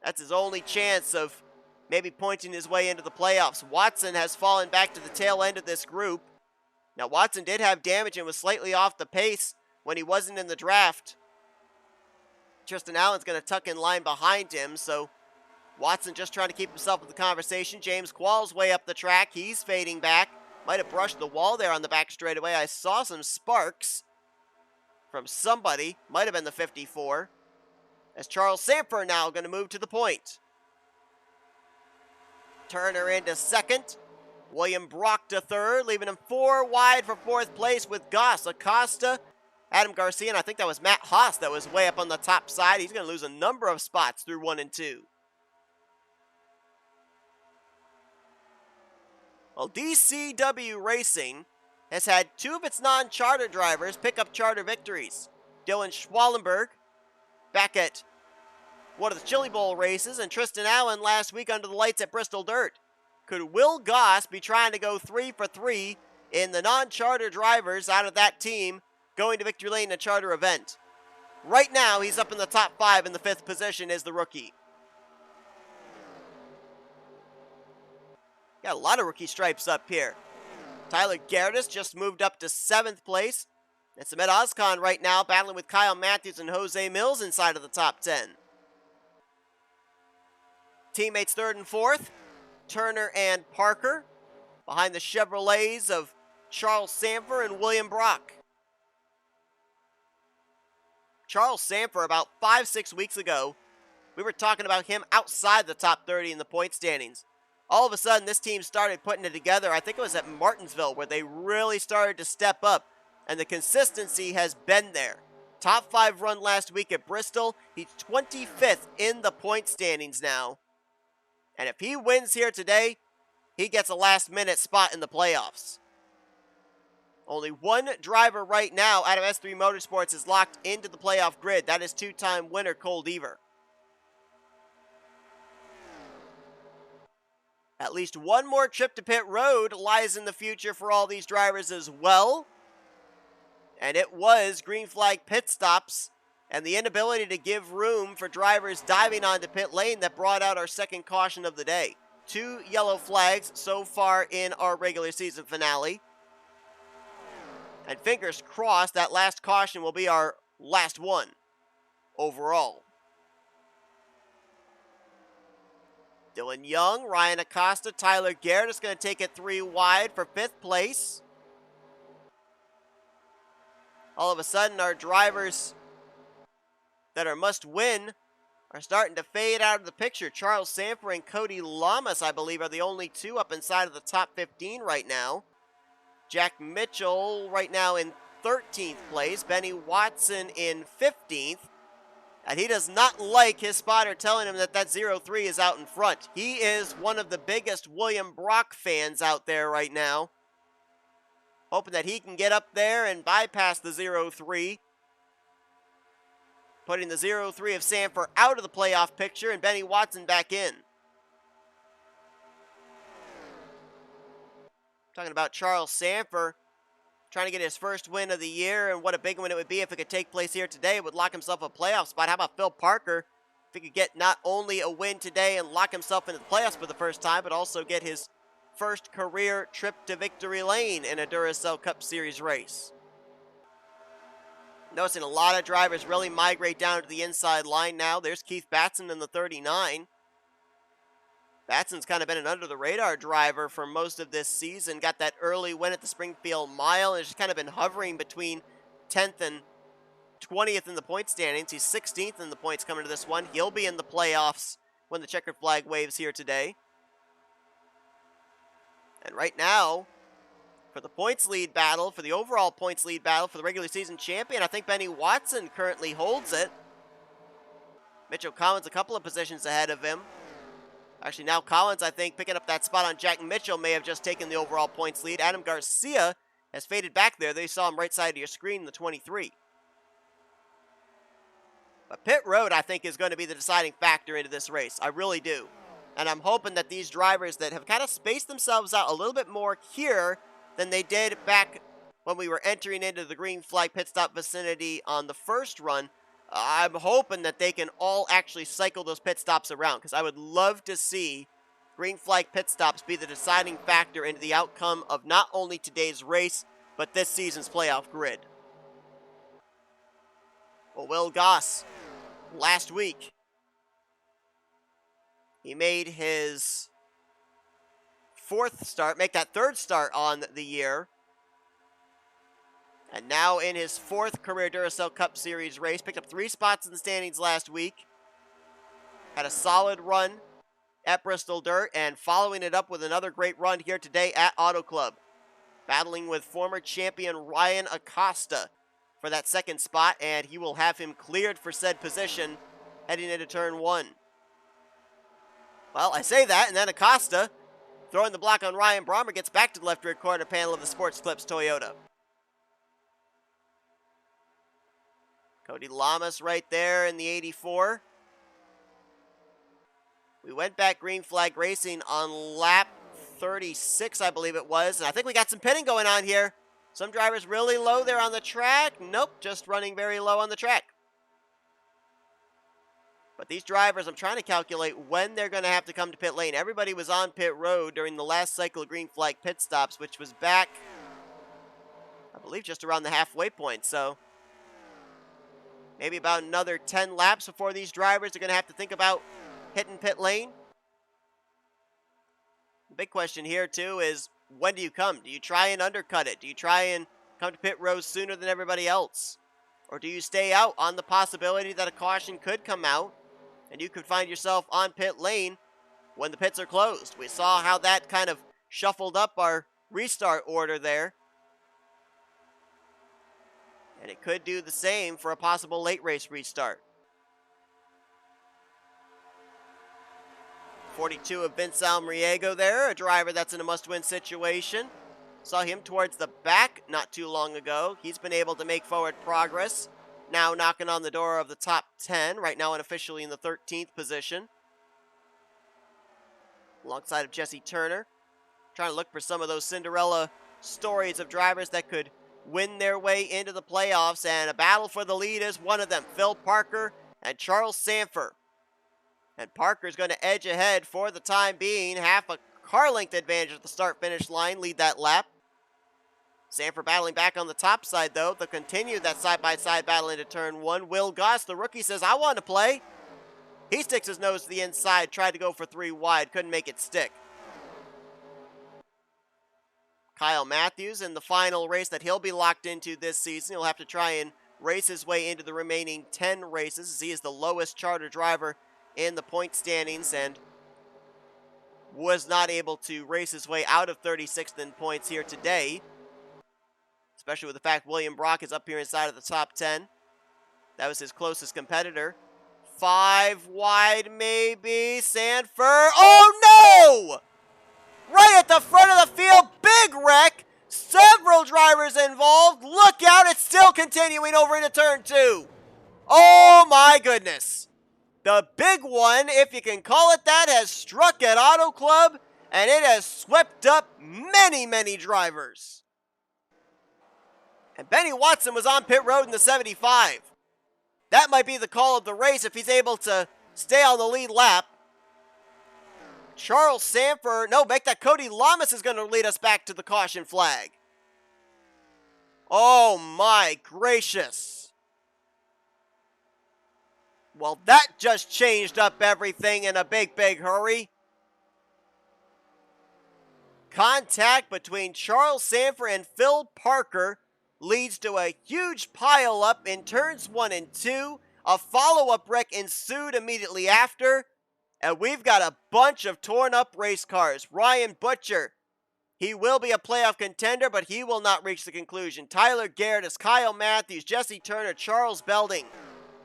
That's his only chance of maybe pointing his way into the playoffs. Watson has fallen back to the tail end of this group. Now, Watson did have damage and was slightly off the pace when he wasn't in the draft. Tristan Allen's going to tuck in line behind him, so Watson just trying to keep himself in the conversation. James Qualls way up the track. He's fading back. Might have brushed the wall there on the back straightaway. I saw some sparks from somebody. Might have been the 54. As Charles Sandfer now going to move to the point. Turner into second. William Brock to third, leaving him 4 wide for 4th place with Goss, Acosta, Adam Garcia, and I think that was M Haas that was way up on the top side. He's going to lose a number of spots through 1 and 2. Well, DCW Racing has had 2 of its non-charter drivers pick up charter victories. Dylan Schwallenberg back at one of the Chili Bowl races, and Tristan Allen last week under the lights at Bristol Dirt. Could Will Goss be trying to go 3 for 3 in the non-charter drivers out of that team going to Victory Lane in a charter event? Right now, he's up in the top 5 in the 5th position as the rookie. Got a lot of rookie stripes up here. Tyler Gerdes just moved up to 7th place. It's S Ozkan right now battling with K Mathews and J Millz inside of the top 10. Teammates 3rd and 4th, Turner and Parker, behind the Chevrolets of Charles Sandfer and William Brock. Charles Sandfer, about 5-6 weeks ago, we were talking about him outside the top 30 in the point standings. All of a sudden, this team started putting it together. I think it was at Martinsville where they really started to step up, and the consistency has been there. Top 5 run last week at Bristol. He's 25th in the point standings now. And if he wins here today, he gets a last-minute spot in the playoffs. Only one driver right now out of S3 Motorsports is locked into the playoff grid. That is 2-time winner Cole Deaver. At least one more trip to pit road lies in the future for all these drivers as well. And it was green flag pit stops and the inability to give room for drivers diving onto pit lane that brought out our second caution of the day. 2 yellow flags so far in our regular season finale. And fingers crossed that last caution will be our last one overall. Dylan Young, Ryan Acosta, Tyler Garrett is going to take it 3 wide for 5th place. All of a sudden, our drivers that are must-win are starting to fade out of the picture. Charles Sandfer and Cody Lamas, I believe, are the only 2 up inside of the top 15 right now. Jack Mitchell right now in 13th place. Benny Watson in 15th. And he does not like his spotter telling him that that 0-3 is out in front. He is one of the biggest William Brock fans out there right now. Hoping that he can get up there and bypass the 0-3. Putting the 0-3 of Sandfer out of the playoff picture and Benny Watson back in. Talking about Charles Sandfer trying to get his first win of the year, and what a big win it would be if it could take place here today. It would lock himself a playoff spot. How about Phil Parker? If he could get not only a win today and lock himself into the playoffs for the first time, but also get his first career trip to victory lane in a Duracell Cup Series race. Noticing a lot of drivers really migrate down to the inside line now. There's Keith Batson in the 39. Batson's kind of been an under-the-radar driver for most of this season. Got that early win at the Springfield Mile and has just kind of been hovering between 10th and 20th in the point standings. He's 16th in the points coming to this one. He'll be in the playoffs when the checkered flag waves here today. And right now, for the points lead battle, for the overall points lead battle for the regular season champion. I think Benny Watson currently holds it. Mitchell Collins a couple of positions ahead of him. Actually, now Collins, I think, picking up that spot on Jack Mitchell may have just taken the overall points lead. Adam Garcia has faded back there. They saw him right side of your screen, the 23. But pit road, I think, is going to be the deciding factor into this race. I really do. And I'm hoping that these drivers that have kind of spaced themselves out a little bit more here than they did back when we were entering into the green flag pit stop vicinity on the first run, I'm hoping that they can all actually cycle those pit stops around, because I would love to see green flag pit stops be the deciding factor into the outcome of not only today's race, but this season's playoff grid. Well, Will Goss, last week, he made his third start on the year. And now in his fourth career Duracell Cup Series race, picked up 3 spots in the standings last week. Had a solid run at Bristol Dirt, and following it up with another great run here today at Auto Club. Battling with former champion R Acosta for that second spot, and he will have him cleared for said position heading into turn 1. Well, I say that, and then Acosta, throwing the block on R Brommer, gets back to the left rear quarter panel of the Sports Clips Toyota. J Llamas right there in the 84. We went back green flag racing on lap 36, I believe it was. And I think we got some pitting going on here. Some drivers really low there on the track. Nope, just running very low on the track. But these drivers, I'm trying to calculate when they're going to have to come to pit lane. Everybody was on pit road during the last cycle of green flag pit stops, which was back, I believe, just around the halfway point. So maybe about another 10 laps before these drivers are going to have to think about hitting pit lane. The big question here, too, is when do you come? Do you try and undercut it? Do you try and come to pit road sooner than everybody else? Or do you stay out on the possibility that a caution could come out and you could find yourself on pit lane when the pits are closed? We saw how that kind of shuffled up our restart order there. And it could do the same for a possible late race restart. 42 of V Almariego there, a driver that's in a must-win situation. Saw him towards the back not too long ago. He's been able to make forward progress. Now knocking on the door of the top 10, right now unofficially in the 13th position. Alongside of Jesse Turner. Trying to look for some of those Cinderella stories of drivers that could win their way into the playoffs, and a battle for the lead is one of them, Phil Parker and Charles Sandfer. And Parker's going to edge ahead for the time being, half a car length advantage at the start-finish line, lead that lap. Sandfer battling back on the top side, though. They'll continue that side-by-side battle into turn 1. Will Goss, the rookie, says, I want to play. He sticks his nose to the inside, tried to go for 3 wide, couldn't make it stick. K Mathews in the final race that he'll be locked into this season. He'll have to try and race his way into the remaining 10 races, as he is the lowest charter driver in the point standings and was not able to race his way out of 36th in points here today. Especially with the fact William Brock is up here inside of the top 10. That was his closest competitor. 5 wide maybe. Sandfer. Oh no! Right at the front of the field, big wreck. Several drivers involved. Look out, it's still continuing over into turn 2. Oh my goodness. The big one, if you can call it that, has struck at Auto Club, and it has swept up many, many drivers. And Benny Watson was on pit road in the 75. That might be the call of the race if he's able to stay on the lead lap. Charles Sandfer, no, make that J Llamas is going to lead us back to the caution flag. Oh my gracious. Well, that just changed up everything in a big, big hurry. Contact between Charles Sandfer and Phil Parker leads to a huge pile-up in turns 1 and 2. A follow-up wreck ensued immediately after. And we've got a bunch of torn-up race cars. Ryan Butcher He will be a playoff contender, but he will not reach the conclusion. Tyler Gerdes, K Mathews, Jesse Turner, Charles Belding.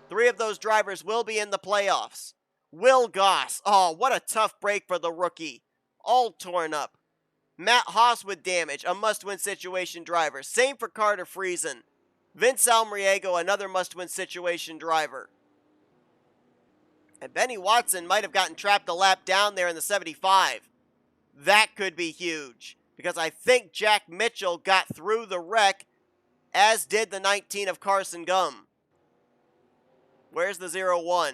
3 of those drivers will be in the playoffs. Will Goss. Oh, what a tough break for the rookie. All torn up. M Haas with damage, a must-win situation driver. Same for Carter Friesen. V Almariego, another must-win situation driver. And Benny Watson might have gotten trapped a lap down there in the 75. That could be huge, because I think Jack Mitchell got through the wreck, as did the 19 of Carson Gum. Where's the 0-1?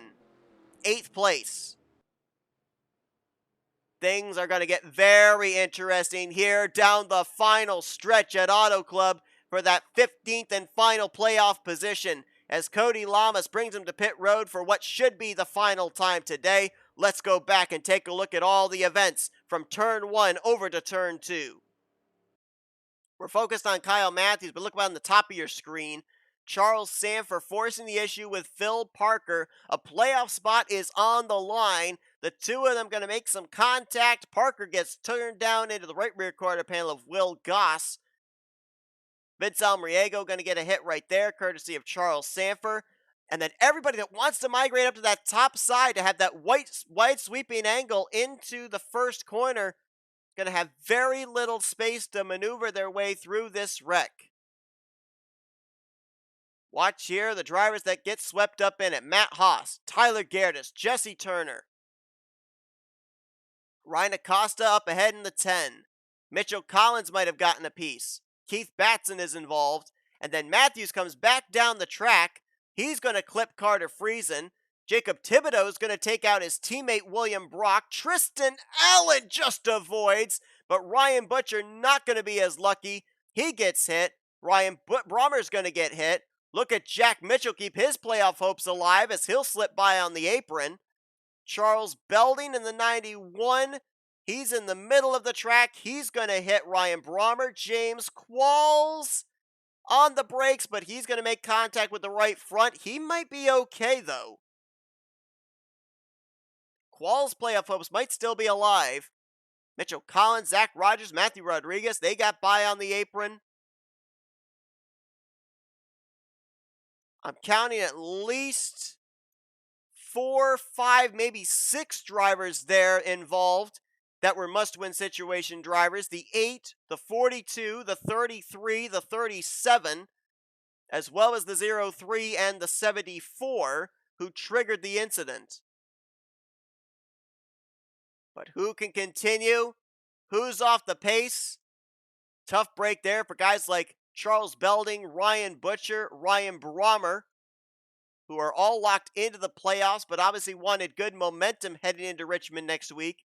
8th place. Things are going to get very interesting here down the final stretch at Auto Club for that 15th and final playoff position, as Cody Llamas brings him to pit road for what should be the final time today. Let's go back and take a look at all the events from turn 1 over to turn 2. We're focused on K Mathews, but look about on the top of your screen. Charles Sandfer forcing the issue with Phil Parker. A playoff spot is on the line. The 2 of them going to make some contact. Parker gets turned down into the right rear quarter panel of Will Goss. V Almariego going to get a hit right there, courtesy of Charles Sandfer. And then everybody that wants to migrate up to that top side to have that wide sweeping angle into the first corner, going to have very little space to maneuver their way through this wreck. Watch here, the drivers that get swept up in it. M Haas, Tyler Gerdes, Jesse Turner. R Acosta up ahead in the 10. Mitchell Collins might have gotten a piece. K Batson is involved. And then Mathews comes back down the track. He's going to clip Carter Friesen. Jacob Thibodeaux is going to take out his teammate William Brock. Tristan Allen just avoids, but Ryan Butcher not going to be as lucky. He gets hit. Ryan Brommer's going to get hit. Look at Jack Mitchell keep his playoff hopes alive as he'll slip by on the apron. Charles Belding in the 91. He's in the middle of the track. He's going to hit Ryan Brommer. J Qualls on the brakes, but he's going to make contact with the right front. He might be okay, though. Qualls' playoff hopes might still be alive. Mitchell Collins, Zach Rogers, Matthew Rodriguez, they got by on the apron. I'm counting at least 4, 5, maybe 6 drivers there involved that were must-win situation drivers. The 8, the 42, the 33, the 37, as well as the 03 and the 74 who triggered the incident. But who can continue? Who's off the pace? Tough break there for guys like Charles Belding, Ryan Butcher, Ryan Brommer, who are all locked into the playoffs, but obviously wanted good momentum heading into Richmond next week.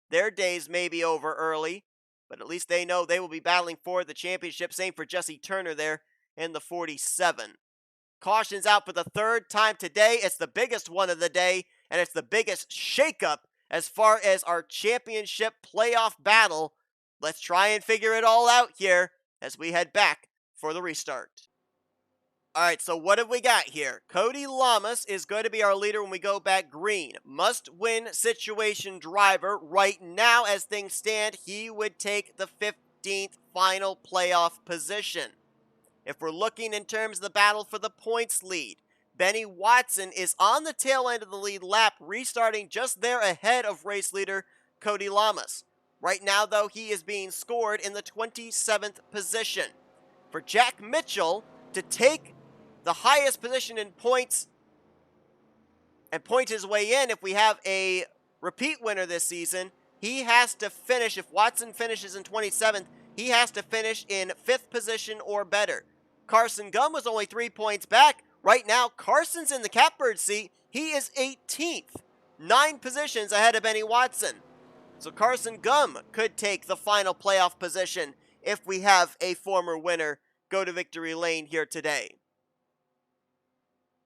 Their days may be over early, but at least they know they will be battling for the championship. Same for Jesse Turner there in the 47. Caution's out for the 3rd time today. It's the biggest one of the day, and it's the biggest shakeup as far as our championship playoff battle. Let's try and figure it all out here as we head back for the restart. Alright, so what have we got here? Cody Llamas is going to be our leader when we go back green. Must-win situation driver. Right now, as things stand, he would take the 15th final playoff position. If we're looking in terms of the battle for the points lead, Benny Watson is on the tail end of the lead lap, restarting just there ahead of race leader Cody Llamas. Right now, though, he is being scored in the 27th position. For Jack Mitchell to take the highest position in points and point his way in, if we have a repeat winner this season, he has to finish, if Watson finishes in 27th, he has to finish in 5th position or better. Carson Gum was only 3 points back. Right now, Carson's in the catbird seat. He is 18th, 9 positions ahead of Benny Watson. So Carson Gum could take the final playoff position if we have a former winner go to victory lane here today.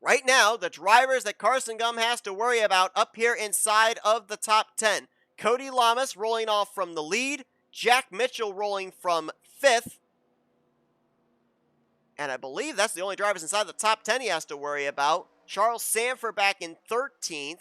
Right now, the drivers that Carson Gum has to worry about up here inside of the top 10. Cody Llamas rolling off from the lead. Jack Mitchell rolling from 5th. And I believe that's the only drivers inside the top 10 he has to worry about. Charles Sandfer back in 13th.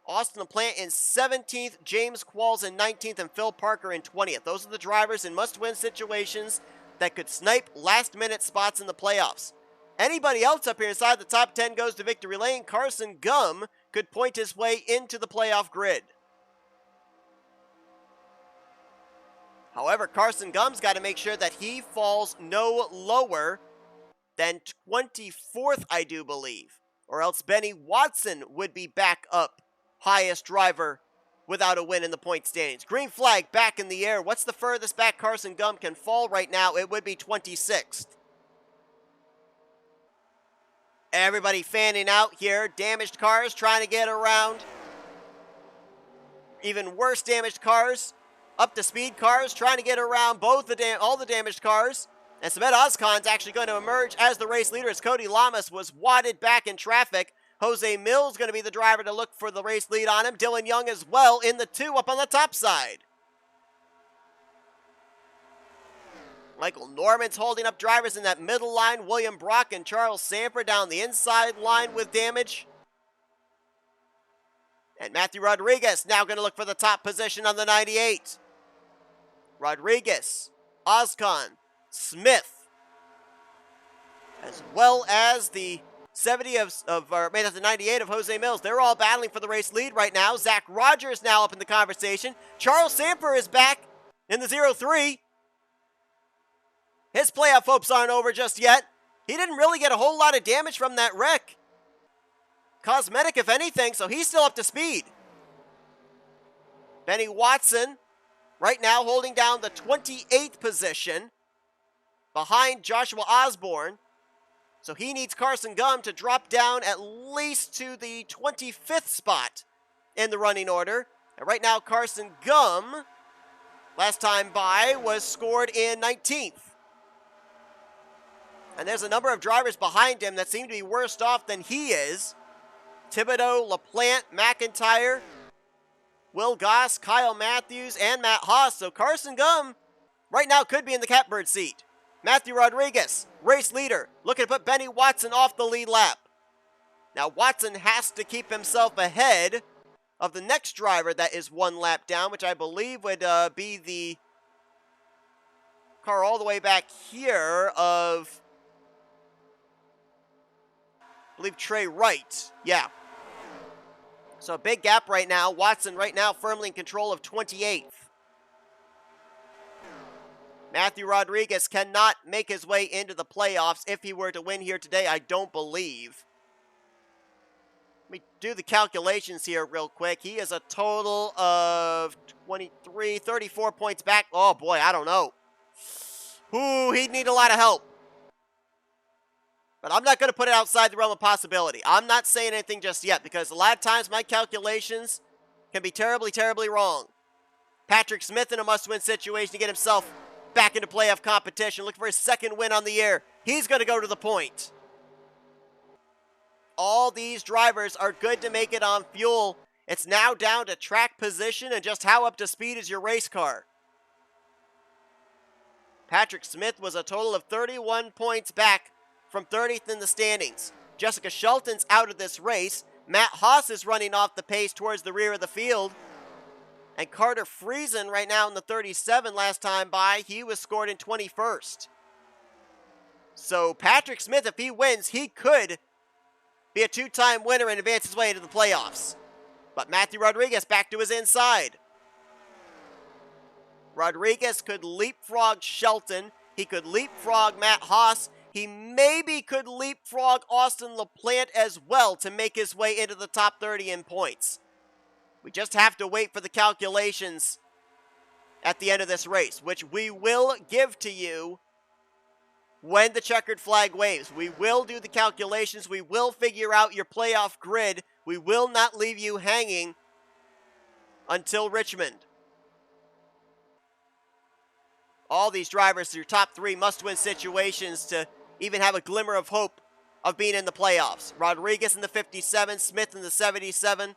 Austin LaPlante in 17th, James Qualls in 19th, and Phil Parker in 20th. Those are the drivers in must-win situations that could snipe last-minute spots in the playoffs. Anybody else up here inside the top 10 goes to victory lane. Carson Gum could point his way into the playoff grid. However, Carson Gum's got to make sure that he falls no lower than 24th, I do believe. Or else Benny Watson would be back up highest driver without a win in the point standings. Green flag back in the air. What's the furthest back Carson Gum can fall right now? It would be 26th. Everybody fanning out here. Damaged cars trying to get around. Even worse damaged cars. Up to speed cars trying to get around all the damaged cars. And S Ozkan's actually going to emerge as the race leader as Cody Llamas was wadded back in traffic. J Millz going to be the driver to look for the race lead on him. Dylan Young as well in the 2 up on the top side. Michael Norman's holding up drivers in that middle line. William Brock and Charles Sandfer down the inside line with damage. And Matthew Rodriguez now going to look for the top position on the 98. Rodriguez, Ozkan, Smith, as well as the 70 the 98 of J Millz. They're all battling for the race lead right now. Zach Rogers now up in the conversation. Charles Sandfer is back in the 0-3. His playoff hopes aren't over just yet. He didn't really get a whole lot of damage from that wreck. Cosmetic, if anything, so he's still up to speed. Benny Watson right now holding down the 28th position behind Joshua Osborne. So he needs Carson Gum to drop down at least to the 25th spot in the running order. And right now, Carson Gum, last time by, was scored in 19th. And there's a number of drivers behind him that seem to be worse off than he is. Thibodeaux, LaPlante, McIntyre, Will Goss, K Mathews, and M Haas. So Carson Gum right now could be in the catbird seat. Matthew Rodriguez, race leader, looking to put Benny Watson off the lead lap. Now Watson has to keep himself ahead of the next driver that is 1 lap down, which I believe would be the car all the way back here of, I believe, T Wright. Yeah. So a big gap right now. Watson right now firmly in control of 28th. Matthew Rodriguez cannot make his way into the playoffs if he were to win here today, I don't believe. Let me do the calculations here real quick. He is a total of 34 points back. Oh boy, I don't know. Ooh, he'd need a lot of help. But I'm not going to put it outside the realm of possibility. I'm not saying anything just yet because a lot of times my calculations can be terribly, terribly wrong. Patrick Smith in a must-win situation to get himself back into playoff competition, looking for his 2nd win on the year. He's going to go to the point. All these drivers are good to make it on fuel. It's now down to track position and just how up to speed is your race car. Patrick Smith was a total of 31 points back from 30th in the standings. Jessica Shelton's out of this race. M Haas is running off the pace towards the rear of the field. And Carter Friesen right now in the 37 last time by. He was scored in 21st. So Patrick Smith, if he wins, he could be a 2-time winner and advance his way into the playoffs. But Matthew Rodriguez back to his inside. Rodriguez could leapfrog Shelton. He could leapfrog M Haas. He maybe could leapfrog Austin LaPlante as well to make his way into the top 30 in points. We just have to wait for the calculations at the end of this race, which we will give to you when the checkered flag waves. We will do the calculations. We will figure out your playoff grid. We will not leave you hanging until Richmond. All these drivers, your top 3 must-win situations to even have a glimmer of hope of being in the playoffs. Rodriguez in the 57, Smith in the 77,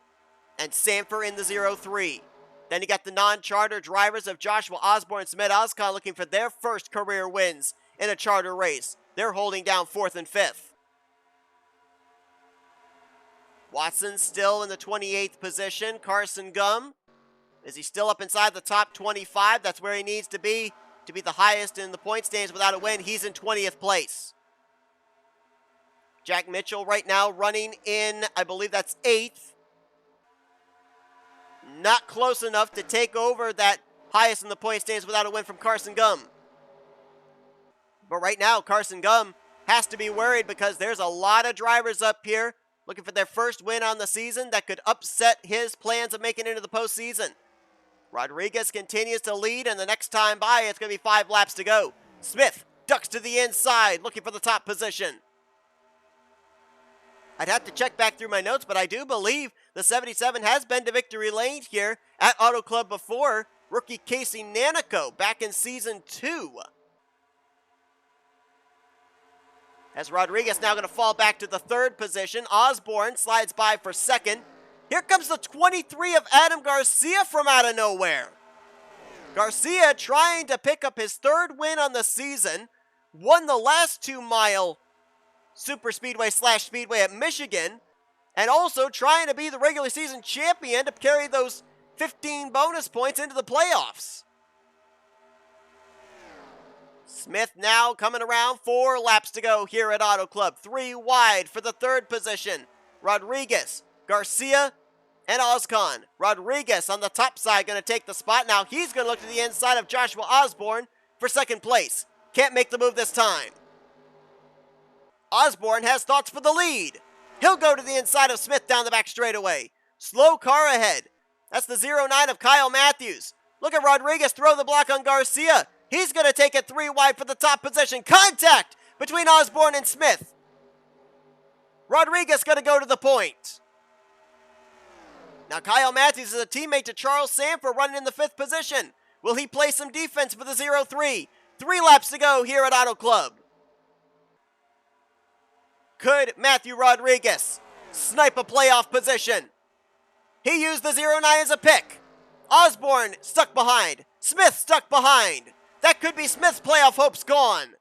and Sandfer in the 0-3. Then you got the non-charter drivers of Joshua Osborne and S Ozkan looking for their first career wins in a charter race. They're holding down 4th and 5th. Watson still in the 28th position. Carson Gum, is he still up inside the top 25? That's where he needs to be the highest in the point standings without a win. He's in 20th place. Jack Mitchell right now running in, I believe that's 8th. Not close enough to take over that highest in the point standings without a win from Carson Gum. But right now, Carson Gum has to be worried because there's a lot of drivers up here looking for their first win on the season that could upset his plans of making it into the postseason. Rodriguez continues to lead, and the next time by, it's going to be 5 laps to go. Smith ducks to the inside, looking for the top position. I'd have to check back through my notes, but I do believe the 77 has been to victory lane here at Auto Club before. Rookie Casey Nanico back in Season 2. As Rodriguez now going to fall back to the 3rd position. Osborne slides by for 2nd. Here comes the 23 of Adam Garcia from out of nowhere. Garcia trying to pick up his 3rd win on the season. Won the last 2-mile super speedway / speedway at Michigan. And also trying to be the regular season champion to carry those 15 bonus points into the playoffs. Smith now coming around, 4 laps to go here at Auto Club. 3 wide for the 3rd position. Rodriguez, Garcia, and Ozkan. Rodriguez on the top side going to take the spot. Now he's going to look to the inside of Joshua Osborne for 2nd place. Can't make the move this time. Osborne has thoughts for the lead. He'll go to the inside of Smith down the back straightaway. Slow car ahead. That's the 09 of K Mathews. Look at Rodriguez throw the block on Garcia. He's going to take it 3 wide for the top position. Contact between Osborne and Smith. Rodriguez going to go to the point. Now K Mathews is a teammate to Charles Sandfer running in the 5th position. Will he play some defense for the 03? 3 laps to go here at Auto Club. Could Matthew Rodriguez snipe a playoff position? He used the 09 as a pick. Osborne stuck behind. Smith stuck behind. That could be Smith's playoff hopes gone.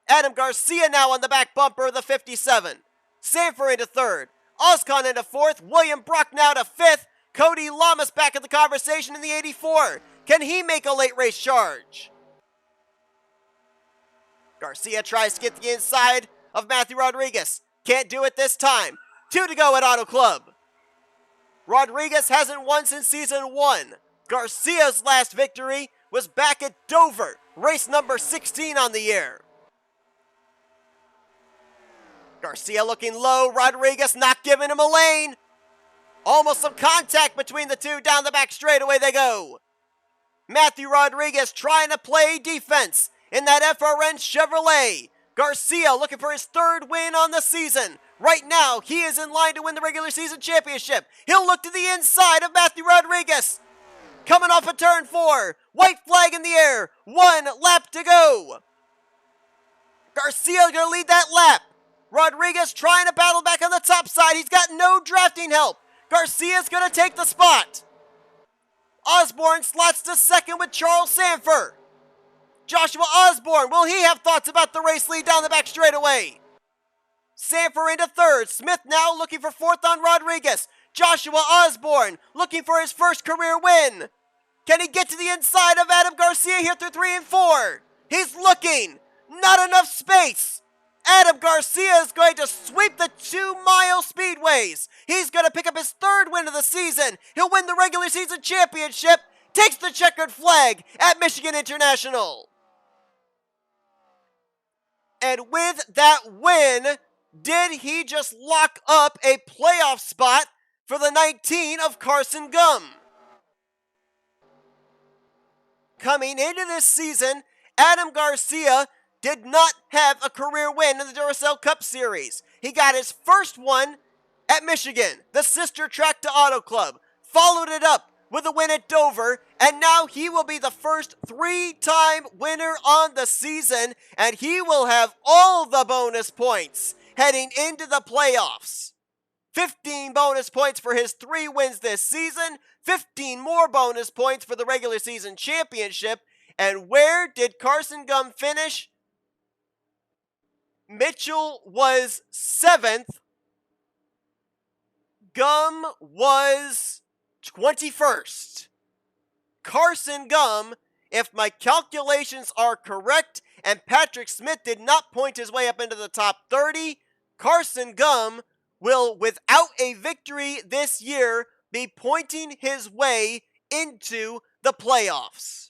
Adam Garcia now on the back bumper of the 57. Sandfer into 3rd. Ozkan into 4th. William Brock now to 5th. Cody Lamas back in the conversation in the 84. Can he make a late race charge? Garcia tries to get the inside of Matthew Rodriguez. Can't do it this time. 2 to go at Auto Club. Rodriguez hasn't won since Season 1. Garcia's last victory was back at Dover, race number 16 on the year. Garcia looking low. Rodriguez not giving him a lane. Almost some contact between the two. Down the back straightaway they go. Matthew Rodriguez trying to play defense in that FRN Chevrolet. Garcia looking for his 3rd win on the season. Right now, he is in line to win the regular season championship. He'll look to the inside of Matthew Rodriguez. Coming off of turn 4. White flag in the air. 1 lap to go. Garcia going to lead that lap. Rodriguez trying to battle back on the top side. He's got no drafting help. Garcia's going to take the spot. Osborne slots to 2nd with Charles Sandfer. Joshua Osborne, will he have thoughts about the race lead down the back straightaway? Sandfer into 3rd. Smith now looking for 4th on Rodriguez. Joshua Osborne looking for his first career win. Can he get to the inside of Adam Garcia here through 3 and 4? He's looking. Not enough space. Adam Garcia is going to sweep the 2-mile speedways. He's going to pick up his 3rd win of the season. He'll win the regular season championship. Takes the checkered flag at Michigan International. And with that win, did he just lock up a playoff spot for the 19 of Carson Gum? Coming into this season, Adam Garcia did not have a career win in the Duracell Cup Series. He got his first one at Michigan, the sister track to Auto Club, followed it up with a win at Dover, and now he will be the first 3-time winner on the season, and he will have all the bonus points heading into the playoffs. 15 bonus points for his 3 wins this season, 15 more bonus points for the regular season championship, and where did Carson Gum finish? Mitchell was 7th. Gum was 21st. Carson Gum, if my calculations are correct, and Patrick Smith did not point his way up into the top 30, Carson Gum will, without a victory this year, be pointing his way into the playoffs.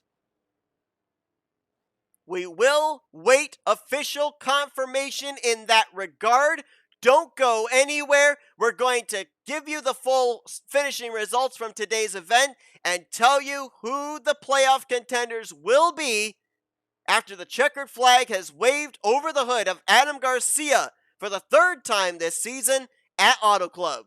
We will wait official confirmation in that regard. Don't go anywhere. We're going to give you the full finishing results from today's event and tell you who the playoff contenders will be after the checkered flag has waved over the hood of Adam Garcia for the third time this season at Auto Club.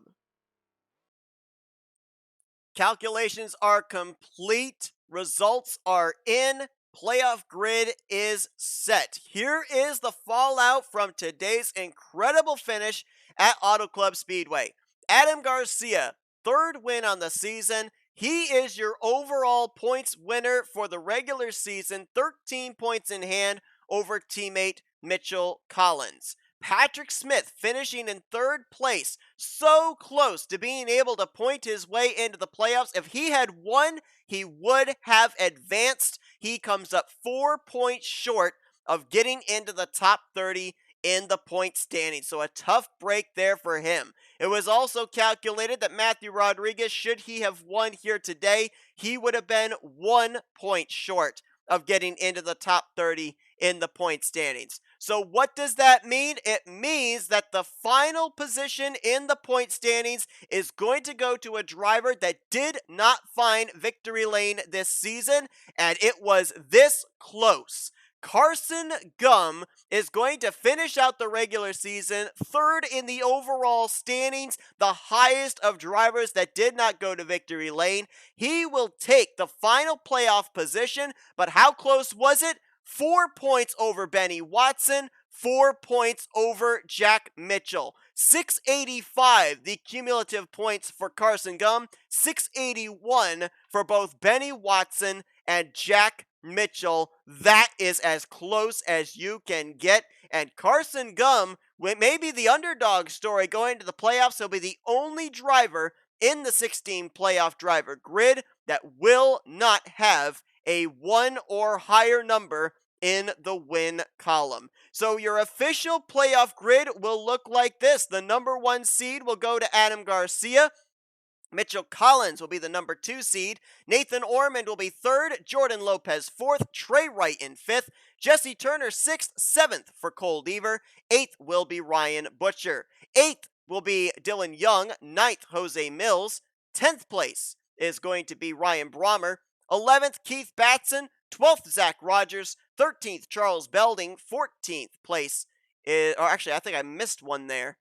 Calculations are complete. Results are in. Playoff grid is set. Here is the fallout from today's incredible finish at Auto Club Speedway. Adam Garcia, third win on the season. He is your overall points winner for the regular season, 13 points in hand over teammate Mitchell Collins. Patrick Smith finishing in third place, so close to being able to point his way into the playoffs. If he had won, he would have advanced. He comes up 4 points short of getting into the top 30 in the point standing. So a tough break there for him. It was also calculated that Matthew Rodriguez, should he have won here today, he would have been 1 point short of getting into the top 30 in the point standings. So what does that mean? It means that the final position in the point standings is going to go to a driver that did not find victory lane this season, and it was this close. Carson Gum is going to finish out the regular season third in the overall standings, the highest of drivers that did not go to victory lane. He will take the final playoff position, but how close was it? 4 points over Benny Watson, 4 points over Jack Mitchell. 685, the cumulative points for Carson Gum, 681 for both Benny Watson and Jack Mitchell. That is as close as you can get. And Carson Gum may be the underdog story going to the playoffs. He'll be the only driver in the 16 playoff driver grid that will not have a 1 or higher number in the win column. So your official playoff grid will look like this. The number 1 seed will go to Adam Garcia. Mitchell Collins will be the number 2 seed. N Ormond will be 3rd. Jordan Lopez 4th. T Wright in 5th. Jesse Turner 6th. 7th for Cole Deaver. 8th will be Ryan Butcher. 8th will be Dylan Young. 9th, J Millz. 10th place is going to be Ryan Brommer. 11th, Keith Batson. 12th, Zach Rogers. 13th, Charles Belding. 14th place is, or actually, I think I missed one there.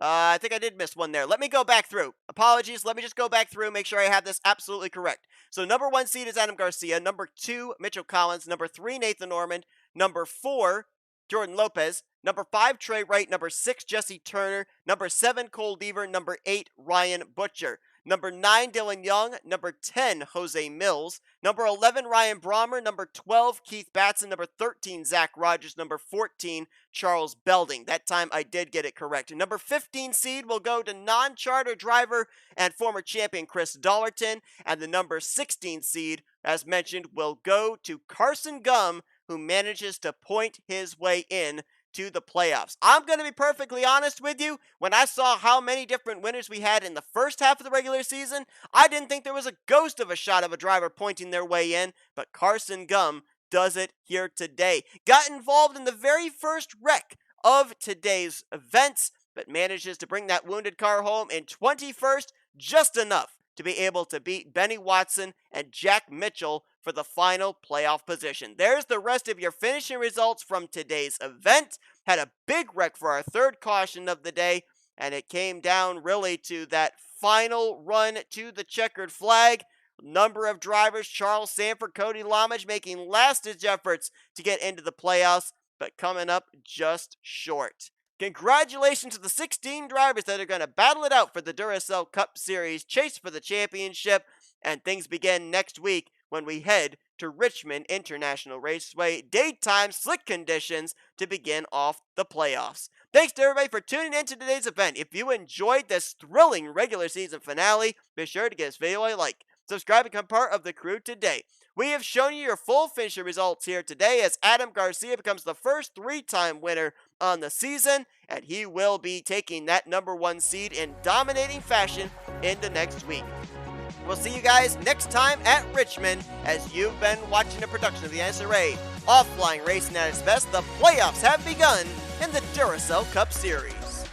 I think I did miss one there. Let me go back through. Apologies. Let me just go back through, make sure I have this absolutely correct. So number 1 seed is Adam Garcia. Number 2, Mitchell Collins. Number 3, N Ormond. Number 4, Jordan Lopez. Number 5, T Wright. Number 6, Jesse Turner. Number 7, Cole Deaver. Number 8, Ryan Butcher. Number 9, Dylan Young. Number 10, J Millz. Number 11, Ryan Brommer. Number 12, Keith Batson. Number 13, Zach Rogers. Number 14, Charles Belding. That time I did get it correct. Number 15 seed will go to non-charter driver and former champion Chris Dollarton. And the number 16 seed, as mentioned, will go to Carson Gum, who manages to point his way in to the playoffs. I'm going to be perfectly honest with you. When I saw how many different winners we had in the first half of the regular season, I didn't think there was a ghost of a shot of a driver pointing their way in, but Carson Gum does it here today. Got involved in the very first wreck of today's events, but manages to bring that wounded car home in 21st, just enough to be able to beat Benny Watson and Jack Mitchell for the final playoff position. There's the rest of your finishing results from today's event. Had a big wreck for our third caution of the day, and it came down really to that final run to the checkered flag. Number of drivers, Charles Sandfer, Cody Lamage making last-ditch efforts to get into the playoffs, but coming up just short. Congratulations to the 16 drivers that are going to battle it out for the Duracell Cup Series chase for the championship, and things begin next week when we head to Richmond International Raceway, daytime slick conditions to begin off the playoffs. Thanks to everybody for tuning in to today's event. If you enjoyed this thrilling regular season finale, be sure to give this video a like. Subscribe and become part of the crew today. We have shown you your full finisher results here today as R Garcia becomes the first 3-time winner on the season, and he will be taking that #1 seed in dominating fashion into next week. We'll see you guys next time at Richmond as you've been watching a production of the NNSCRA. Offline racing at its best, the playoffs have begun in the Duracell Cup Series.